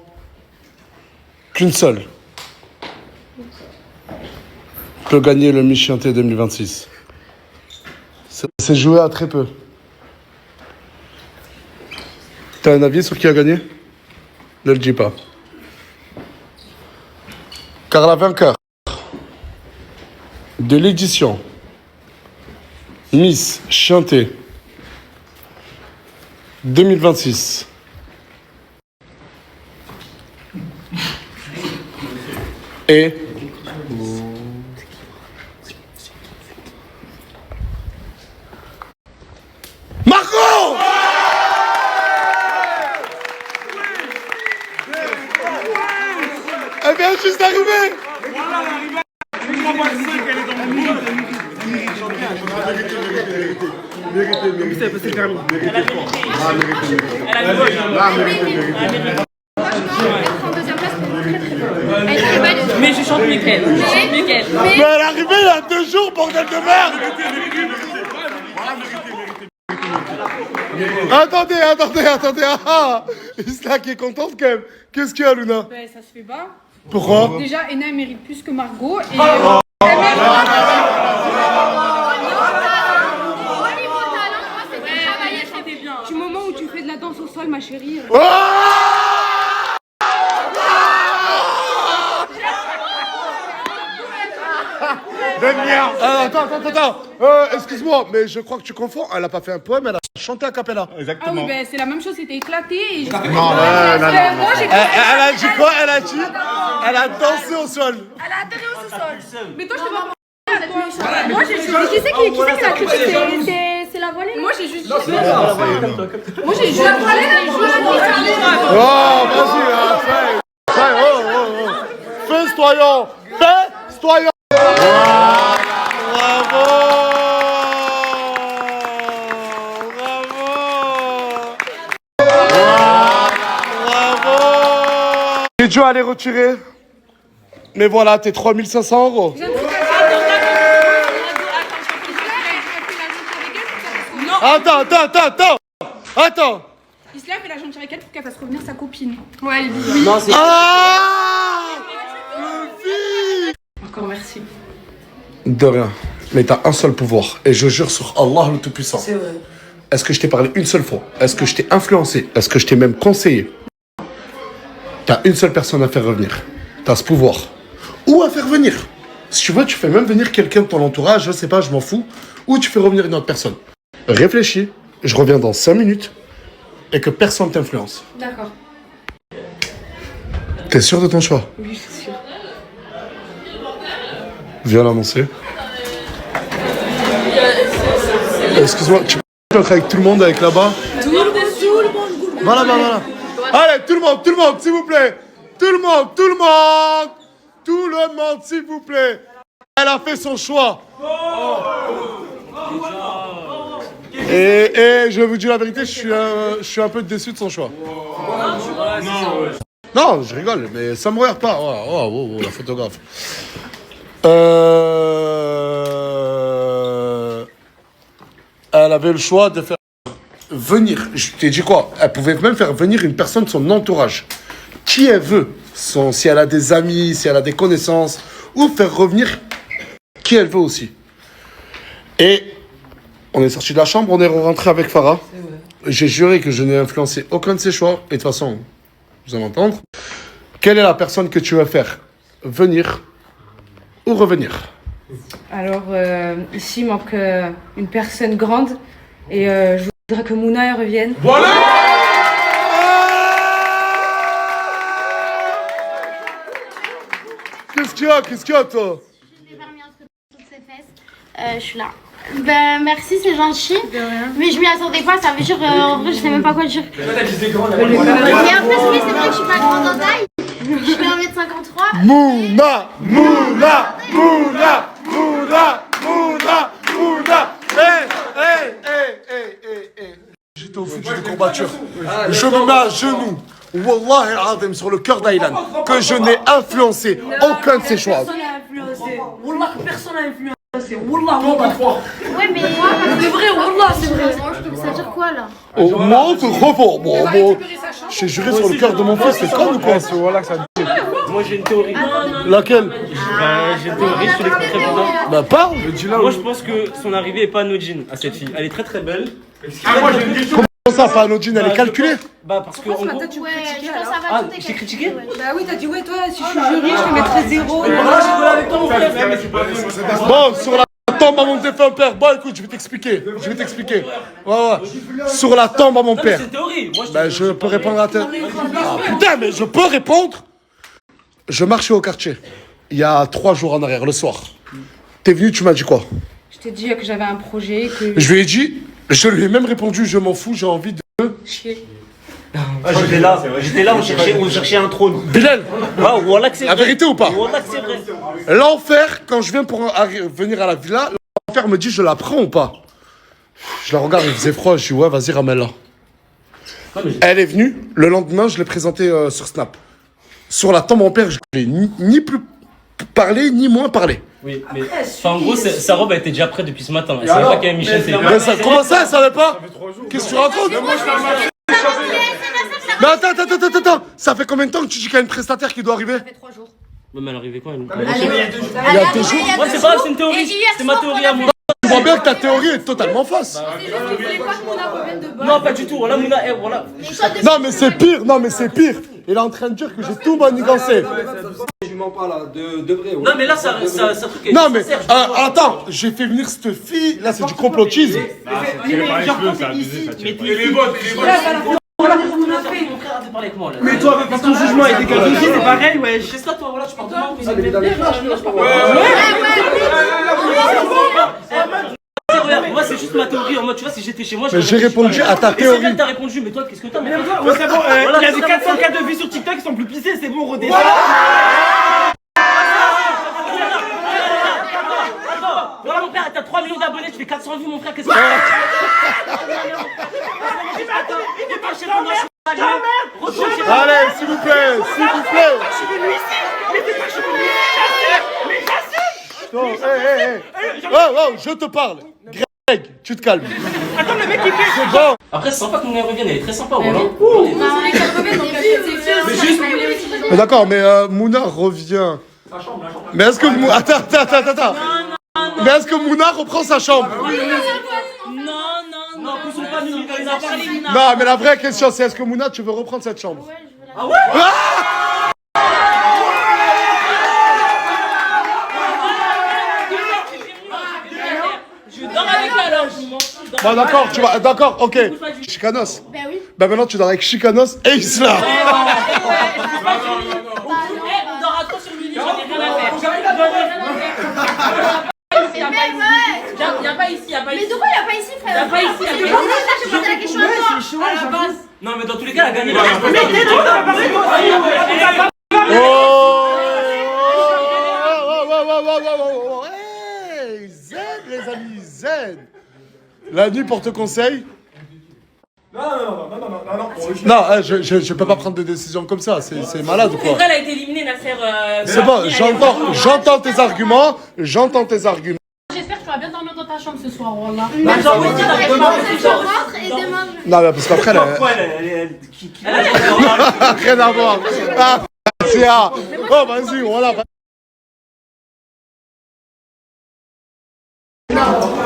qu'une seule peut gagner le Miss Chienté 2026. C'est joué à très peu. T'as un avis sur qui a gagné? Ne le dis pas. Car la vainqueur de l'édition Miss Chienté 2026 est Marco. Elle vient juste d'arriver. Mais je chante mieux qu'elle. Mais elle est arrivée il y a 2 jours, bordel de merde. Attendez. Ah, Isla qui est contente quand même. Qu'est-ce qu'il y a, Luna? Ben, ça se fait pas. Pourquoi? Déjà, Ena elle mérite plus que Margot. Et du moment où tu fais de la danse au sol, ma chérie. Attends. Excuse-moi, mais je crois que tu confonds. Elle a pas fait un poème, elle a chanté a cappella. Ah oui, ben c'est la même chose, c'était éclaté. Et Non. Elle a dit quoi? Elle a dit? Elle a dansé au sol. Elle a atterri au sol. Mais toi, je te vois. Moi, j'ai juste. Qui c'est qui l'a critiqué? C'est la voilée. Moi, j'ai juste. Moi, j'ai juste. La voilée, Oh, vas-y, fais. Festoyons. Bravo. J'ai dû aller retirer. Mais voilà, t'es 3500 €. Attends. Isla fait la gentille avec elle pour qu'elle fasse revenir sa copine. Ouais, elle dit oui. Non, c'est. Encore merci. De rien. Mais t'as un seul pouvoir. Et je jure sur Allah le Tout-Puissant. C'est vrai. Est-ce que je t'ai parlé une seule fois? Est-ce que je t'ai influencé? Est-ce que je t'ai même conseillé? T'as une seule personne à faire revenir. T'as ce pouvoir. Ou à faire venir. Si tu veux, tu fais même venir quelqu'un de ton entourage, je sais pas, je m'en fous. Ou tu fais revenir une autre personne. Réfléchis, je reviens dans 5 minutes et que personne t'influence. D'accord. T'es sûr de ton choix? Oui, je suis sûre. Viens l'annoncer. Excuse-moi, tu peux être avec tout le monde, avec là-bas? Tout le monde. Voilà. Allez, tout le monde, s'il vous plaît. Tout le monde, s'il vous plaît. Elle a fait son choix. Et je vous dis la vérité, je suis un peu déçu de son choix. Non, je rigole, mais ça me regarde pas. Oh, la photographe. Elle avait le choix de faire venir. Je t'ai dit quoi? Elle pouvait même faire venir une personne de son entourage. Qui elle veut. Si elle a des amis, si elle a des connaissances. Ou faire revenir qui elle veut aussi. Et on est sorti de la chambre, on est rentré avec Farah. J'ai juré que je n'ai influencé aucun de ses choix. Et de toute façon, vous allez m'entendre. Quelle est la personne que tu veux faire venir ou revenir? Alors, ici, il manque une personne grande. Et je voudrais que Mouna elle revienne. Voilà! Qu'est-ce qu'il y a, toi? Je n'ai pas remis un truc sur ses fesses. Je suis là. Ben merci, c'est gentil. Mais je m'y attendais pas, ça veut dire en vrai je sais même pas quoi dire. Mais après oui c'est vrai que je suis pas grande en taille. Je fais 1m53. Mouna. Hey. J'étais au foot, j'étais combatteur. Je me mets à genoux. Wallah al-Azim sur le cœur d'Aylan que je n'ai influencé aucun de ses choix. Personne n'a influencé. Wallah, personne n'a influencé. Wallah. Ouais, mais. C'est vrai, Wallah, c'est vrai. Ça veut dire quoi là? Oh, moi, te refort. Bon, j'ai juré sur le cœur de mon fils, c'est con ou quoi? Moi j'ai une théorie. Laquelle? J'ai une théorie, je te l'expliquerai plus tard. Bah, parle. Moi je pense que son arrivée est pas anodine à cette fille. Elle est très très belle. Comment ça, pas anodine? Elle est calculée? Bah parce que en gros. Ouais, je pense que ça va Ah, compter. je t'ai critiqué? Bah oui, t'as dit ouais, toi, si je suis jury, je te mettrais 0. Voilà, j'ai volé avec toi mon frère. Bon, sur la tombe à mon défunt père. Bon, écoute, je vais t'expliquer. Ouais. Sur la tombe à mon père. C'est une théorie. Moi, Ben, je peux répondre à ta... Ah, putain, mais je peux répondre. Je marchais au quartier, il y a 3 jours en arrière, le soir. T'es venu, tu m'as dit quoi? Je t'ai dit que j'avais un projet, que Je lui ai dit, je lui ai même répondu, je m'en fous, j'ai envie de... chier. Ah, j'étais là, on cherchait un trône. Bilal, Ah, voilà que c'est la vrai. vérité ou pas? Voilà que c'est vrai. L'enfer, quand je viens pour venir à la villa, l'enfer me dit, je la prends ou pas? Je la regarde, il faisait froid, je dis, ouais, vas-y, ramène-la. Elle est venue, le lendemain, je l'ai présentée sur Snap. Sur la tombe à mon père, je l'ai ni plus parlé, ni moins parlé. Oui, mais en gros, sa robe a été déjà prête depuis ce matin. Elle savait pas qu'il y avait Michel. Comment ça, elle savait pas? Qu'est-ce que tu racontes? Mais attends, ça fait combien de temps que tu dis qu'il y a une prestataire qui doit arriver? Ça fait 3 jours. Mais elle est arrivée quand? Il y a 2 jours. Moi, c'est pas, c'est une théorie. C'est ma théorie à moi. Tu vois bien que ta théorie est totalement fausse. Non, pas du tout. Voilà, Mouna, voilà. Non, mais c'est pire. Il est en train de dire que j'ai tout manigancé. Je mens pas là, de vrai. Non, mais là, ça truc est Non, mais sincère. attends, j'ai fait venir cette fille. Là, c'est du complotisme. Mais toi, parce que ton jugement a été qualifié, c'est pareil, wesh. C'est ça, toi, voilà, tu parles de moi. Moi, c'est juste ma théorie. En mode, tu vois, si j'étais chez moi, Mais j'ai répondu à ta Et c'est théorie. bien que t'as répondu, mais toi, qu'est-ce que t'as? Ouais, c'est bon, il a des 400 cas de vues sur TikTok, ils sont plus pissés, c'est bon, redescend. Voilà, mon père, t'as 3 millions d'abonnés, tu fais 400 vues, mon frère, qu'est-ce que Allez, s'il vous plaît. Non, oh, je te parle. Greg, tu te calmes. Attends, le mec il fait. C'est bon. Après, c'est sympa que Mouna revienne, elle est très sympa, voilà. Mais d'accord, mais Mouna revient. Mais est-ce que Attends. Mais est-ce que Mouna reprend sa chambre? Non, ils sont pas nuls, ils ont parlé. Non, mais la vraie question, c'est est-ce que Mouna, tu veux reprendre cette chambre? Ah ouais? Je dors avec la loge. Bon, d'accord, tu vas. D'accord, ok. Chicanos. Ben oui. Bah maintenant, tu dors avec Chicanos et Isla. On dort à toi sur le lit, j'en ai rien à faire. Y'a pas ici, y'a pas ici. Mais de quoi y'a pas ici, frère? Y'a pas ici, C'est pour ça que j'ai posé la question à toi. Non, mais dans tous les cas, elle a gagné. Oh, hey, zen, les amis, zen. La nuit porte conseil. Non. Non, je peux pas prendre des décisions comme ça, c'est malade ou quoi? Elle a été éliminée, Nasser. C'est bon, j'entends tes arguments. J'espère que tu vas bien dormir dans ta chambre ce soir, Wallah. Je rentre et demain je... Non, mais parce qu'après, rien à voir. Ah, c'est ah. Oh, vas-y, voilà.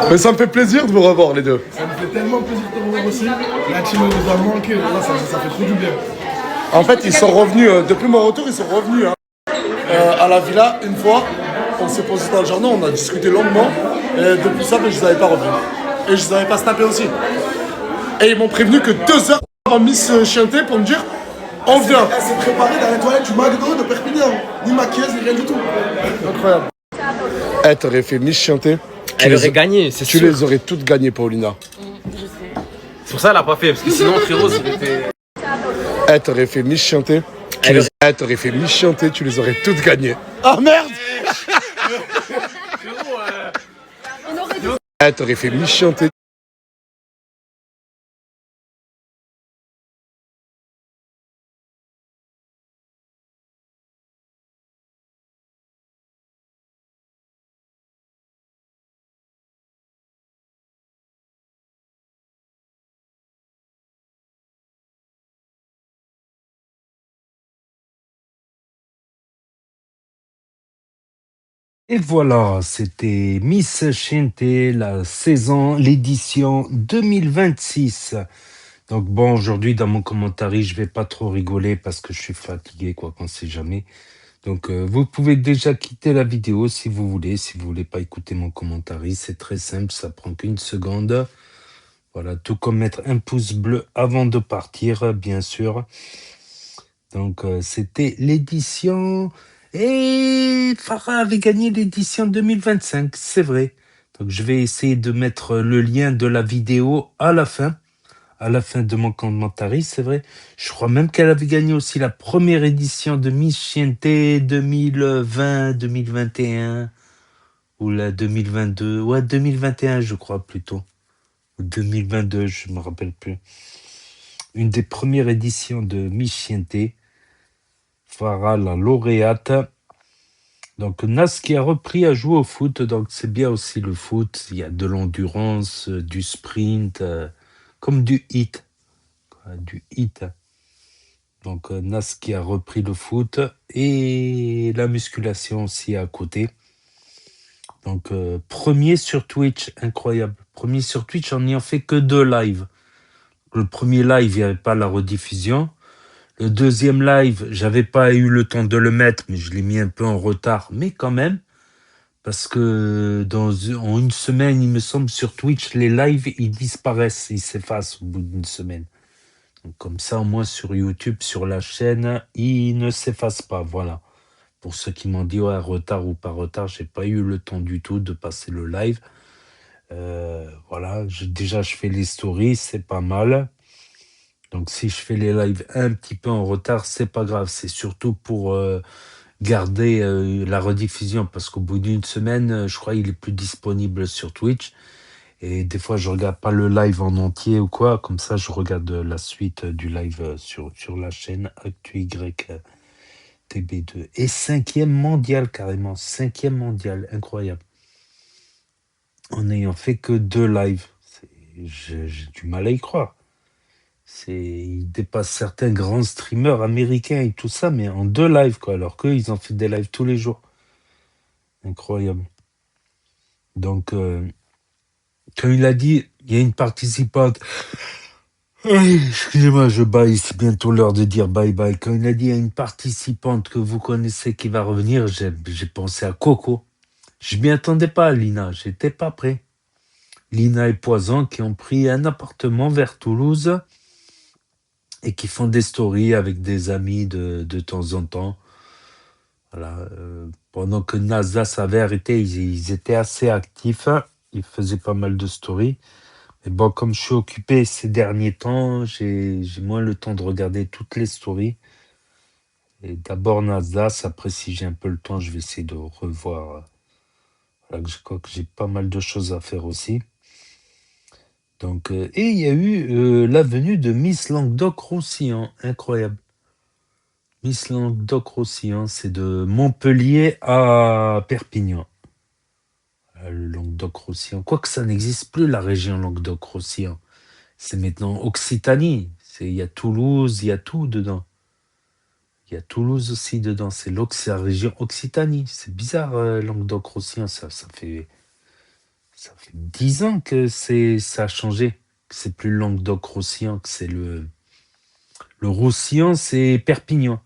Mais ça me fait plaisir de vous revoir, les deux. Ça me fait tellement plaisir de te revoir aussi. La team nous a manqué, voilà, ça fait trop du bien. En fait, ils sont revenus, depuis mon retour, ils sont revenus à la villa une fois. On s'est posé dans le jardin, on a discuté longuement. Et depuis ça, je les avais pas revus. Et je les avais pas snappés aussi. Et ils m'ont prévenu que 2 heures avant Miss Chienté pour me dire on vient. Elle s'est préparée dans les toilettes du McDo de Perpignan. Ni maquilleuse, ni rien du tout. Incroyable. Eh, t'aurais fait Miss Chienté. Elle aurait gagné, c'est sûr. Tu les aurais toutes gagnées, Paulina. C'est pour ça qu'elle a pas fait, parce que sinon, frérot, ça aurait été. Eh, t'aurais fait Miss Chienté. T'aurais fait Miss Chienté, tu les aurais toutes gagnées. Ah merde! T'aurais fait Miss Chienté. Et voilà, c'était Miss Chiente, la saison, l'édition 2026. Donc bon, aujourd'hui, dans mon commentaire, je vais pas trop rigoler parce que je suis fatigué, quoi qu'on sait jamais. Donc vous pouvez déjà quitter la vidéo si vous voulez. Si vous voulez pas écouter mon commentaire, c'est très simple, ça prend qu'une seconde. Voilà, tout comme mettre un pouce bleu avant de partir, bien sûr. Donc c'était l'édition... Et Farah avait gagné l'édition 2025, c'est vrai. Donc je vais essayer de mettre le lien de la vidéo à la fin de mon commentaire, c'est vrai. Je crois même qu'elle avait gagné aussi la première édition de Miss Chiente 2020, 2021 ou la 2022. Ouais, 2021, je crois plutôt. Ou 2022, je me rappelle plus. Une des premières éditions de Miss Chiente. Farah, la lauréate. Donc Nas qui a repris à jouer au foot, donc c'est bien aussi le foot. Il y a de l'endurance, du sprint, comme du hit. Du hit. Donc Nas qui a repris le foot et la musculation aussi à côté. Donc premier sur Twitch, incroyable. Premier sur Twitch en n'ayant fait que 2 lives. Le premier live, il n'y avait pas la rediffusion. Le deuxième live, j'avais pas eu le temps de le mettre, mais je l'ai mis un peu en retard, mais quand même. Parce que en une semaine, il me semble, sur Twitch, les lives, ils disparaissent, ils s'effacent au bout d'une semaine. Donc, comme ça, au moins sur YouTube, sur la chaîne, ils ne s'effacent pas, voilà. Pour ceux qui m'ont dit, ouais, retard ou pas retard, j'ai pas eu le temps du tout de passer le live. Voilà, déjà, je fais les stories, c'est pas mal. Donc, si je fais les lives un petit peu en retard, c'est pas grave. C'est surtout pour garder la rediffusion parce qu'au bout d'une semaine, je crois il est plus disponible sur Twitch. Et des fois, je regarde pas le live en entier ou quoi. Comme ça, je regarde la suite du live sur la chaîne ActuY TB2. Et 5e mondial, carrément. 5e mondial, incroyable. En n'ayant fait que 2 lives. J'ai du mal à y croire. Il dépasse certains grands streamers américains et tout ça, mais en 2 lives, quoi. Alors qu'eux, ils ont fait des lives tous les jours. Incroyable. Donc, quand il a dit, il y a une participante. Excusez-moi, je baille, c'est bientôt l'heure de dire bye bye. Quand il a dit, il y a une participante que vous connaissez qui va revenir, j'ai pensé à Coco. Je m'y attendais pas, Lina, j'étais pas prêt. Lina et Poison qui ont pris un appartement vers Toulouse et qui font des stories avec des amis de temps en temps. Voilà. Pendant que NASA s'avait arrêté, ils étaient assez actifs. Ils faisaient pas mal de stories. Mais bon, comme je suis occupé ces derniers temps, j'ai moins le temps de regarder toutes les stories. Et d'abord Nasdaq, après si j'ai un peu le temps, je vais essayer de revoir. Voilà, je crois que j'ai pas mal de choses à faire aussi. Donc, et il y a eu la venue de Miss Languedoc-Roussillon, incroyable. Miss Languedoc-Roussillon, c'est de Montpellier à Perpignan. Le Languedoc-Roussillon. Quoique ça n'existe plus, la région Languedoc-Roussillon. C'est maintenant Occitanie. Il y a Toulouse, il y a tout dedans. Il y a Toulouse aussi dedans. C'est la région Occitanie. C'est bizarre, Languedoc-Roussillon. Ça fait 10 ans que ça a changé. Que c'est plus Languedoc-Roussillon, que c'est le Roussillon, c'est Perpignan.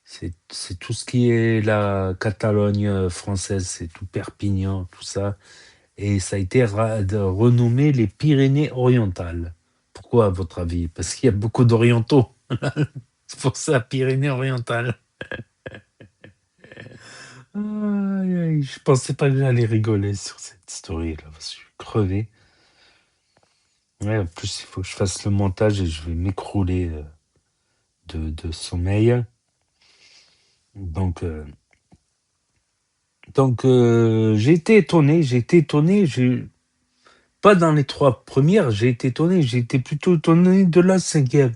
C'est tout ce qui est la Catalogne française, c'est tout Perpignan, tout ça. Et ça a été renommé les Pyrénées-Orientales. Pourquoi, à votre avis? Parce qu'il y a beaucoup d'orientaux. C'est pour ça, Pyrénées-Orientales. Je pensais pas que j'allais rigoler sur cette story-là. Je suis crevé. Ouais, en plus, il faut que je fasse le montage et je vais m'écrouler de sommeil. Donc j'ai été étonné. Pas dans les 3 premières, j'ai été plutôt étonné de la 5e.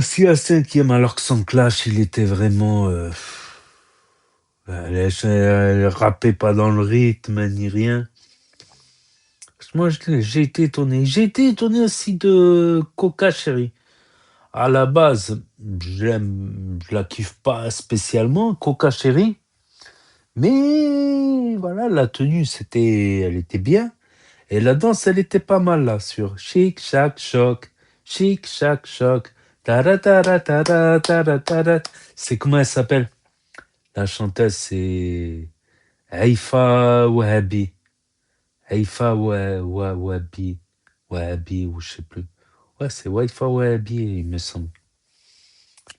Si la 5e, alors que son clash, il était vraiment... elle rappait pas dans le rythme, ni rien. Moi, j'ai été étonné. J'ai été étonné aussi de Coca Chéri. À la base, je la kiffe pas spécialement, Coca Chérie. Mais voilà, la tenue, elle était bien. Et la danse, elle était pas mal là, sur Chic, Chac, Choc, Chic, Chac, Choc. Tara, tara, tara, tara, tara. C'est comment elle s'appelle? La chanteuse, c'est Haïfa Wahabi. Haïfa Wahabi. Wahabi, ou je sais plus. Ouais, c'est Haïfa Wahabi, il me semble.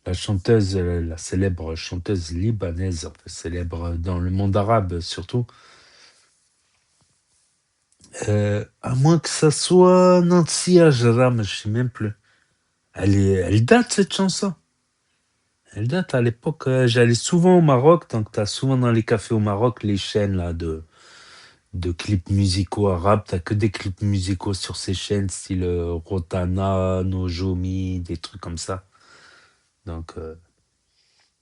La chanteuse, la célèbre chanteuse libanaise, enfin, célèbre dans le monde arabe surtout. À moins que ça soit Nancy Ajram, je sais même plus. Elle date cette chanson. Elle date à l'époque. J'allais souvent au Maroc, donc t'as souvent dans les cafés au Maroc les chaînes là de clips musicaux arabes. T'as que des clips musicaux sur ces chaînes, style Rotana, Nojomi, des trucs comme ça. Donc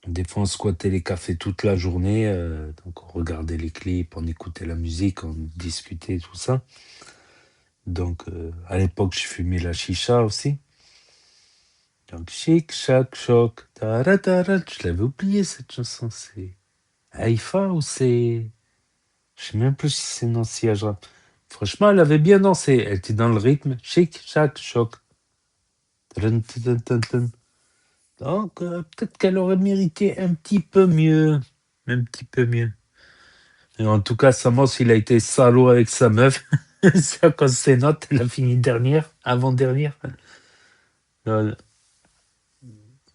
des fois on squattait les cafés toute la journée, donc on regardait les clips, on écoutait la musique, on discutait, tout ça. Donc, à l'époque, je fumais la chicha aussi. Donc, chic, chac, choc, tara, tara. Je l'avais oublié cette chanson. C'est Haïfa ou c'est. Je sais même plus si c'est Nancy Ajram. Franchement, elle avait bien dansé. Elle était dans le rythme. Chic, chac, choc. Tadam, tadam, tadam. Donc, peut-être qu'elle aurait mérité un petit peu mieux. Un petit peu mieux. Et en tout cas, Samos, il a été salaud avec sa meuf. C'est à cause de ses notes. Elle a fini dernière, avant-dernière.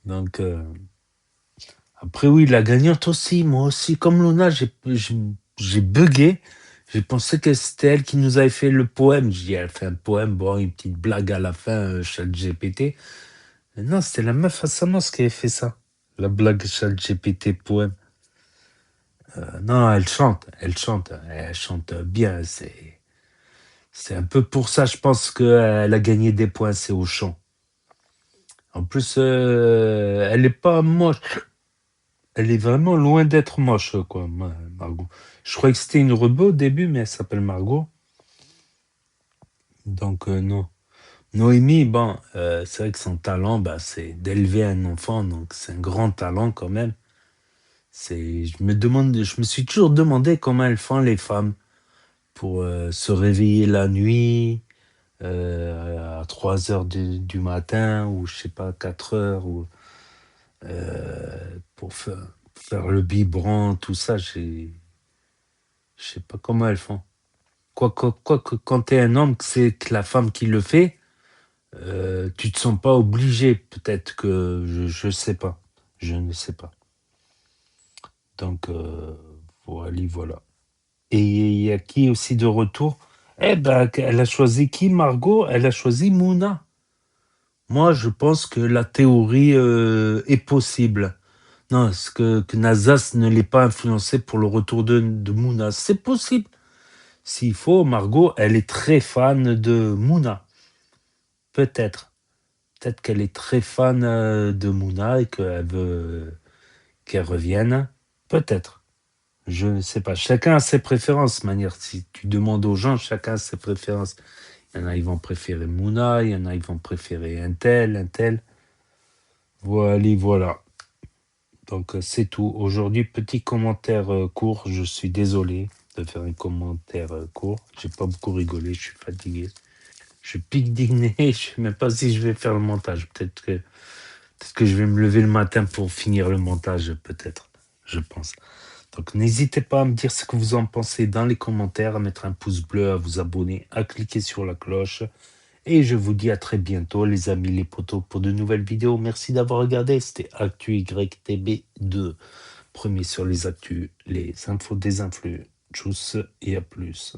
Donc, après, oui, la gagnante aussi. Moi aussi, comme Luna, j'ai bugué. J'ai pensé que c'était elle qui nous avait fait le poème. J'ai dit, elle fait un poème, bon, une petite blague à la fin, ChatGPT. Mais non, c'était la meuf à Samos qui avait fait ça. La blague ChatGPT poème. Non, elle chante bien. C'est un peu pour ça, je pense qu'elle a gagné des points, c'est au chant. En plus, elle est pas moche. Elle est vraiment loin d'être moche, quoi, Margot. Je croyais que c'était une rebeu au début, mais elle s'appelle Margot. Donc, non. Noémie, bon, c'est vrai que son talent, bah, c'est d'élever un enfant, donc c'est un grand talent quand même. Je me suis toujours demandé comment elles font les femmes pour se réveiller la nuit à 3 heures du matin, ou je sais pas, 4 heures, ou pour faire le biberon, tout ça, je sais pas comment elles font. Quoique, quand t'es un homme, c'est que la femme qui le fait, tu te sens pas obligé, peut-être que, je sais pas, je ne sais pas. Donc, voilà. Et il y a qui aussi de retour? Eh ben, elle a choisi qui, Margot? Elle a choisi Mouna. Moi, je pense que la théorie est possible. Non, est-ce que Nazas ne l'ait pas influencé pour le retour de Mouna? C'est possible. S'il faut, Margot, elle est très fan de Mouna. Peut-être. Peut-être qu'elle est très fan de Mouna et qu'elle veut qu'elle revienne. Peut-être. Je ne sais pas. Chacun a ses préférences, de manière. Si tu demandes aux gens, chacun a ses préférences. Il y en a, ils vont préférer Mouna, il y en a, ils vont préférer un tel. Voilà. Donc, c'est tout. Aujourd'hui, petit commentaire court. Je suis désolé de faire un commentaire court. J'ai pas beaucoup rigolé, je suis fatigué. Je pique digné, je sais même pas si je vais faire le montage. Peut-être que je vais me lever le matin pour finir le montage, peut-être. Je pense. Donc, n'hésitez pas à me dire ce que vous en pensez dans les commentaires, à mettre un pouce bleu, à vous abonner, à cliquer sur la cloche. Et je vous dis à très bientôt, les amis, les potos, pour de nouvelles vidéos. Merci d'avoir regardé. C'était Actu YTB2. Premier sur les actus, les infos des influx. Tchuss et à plus.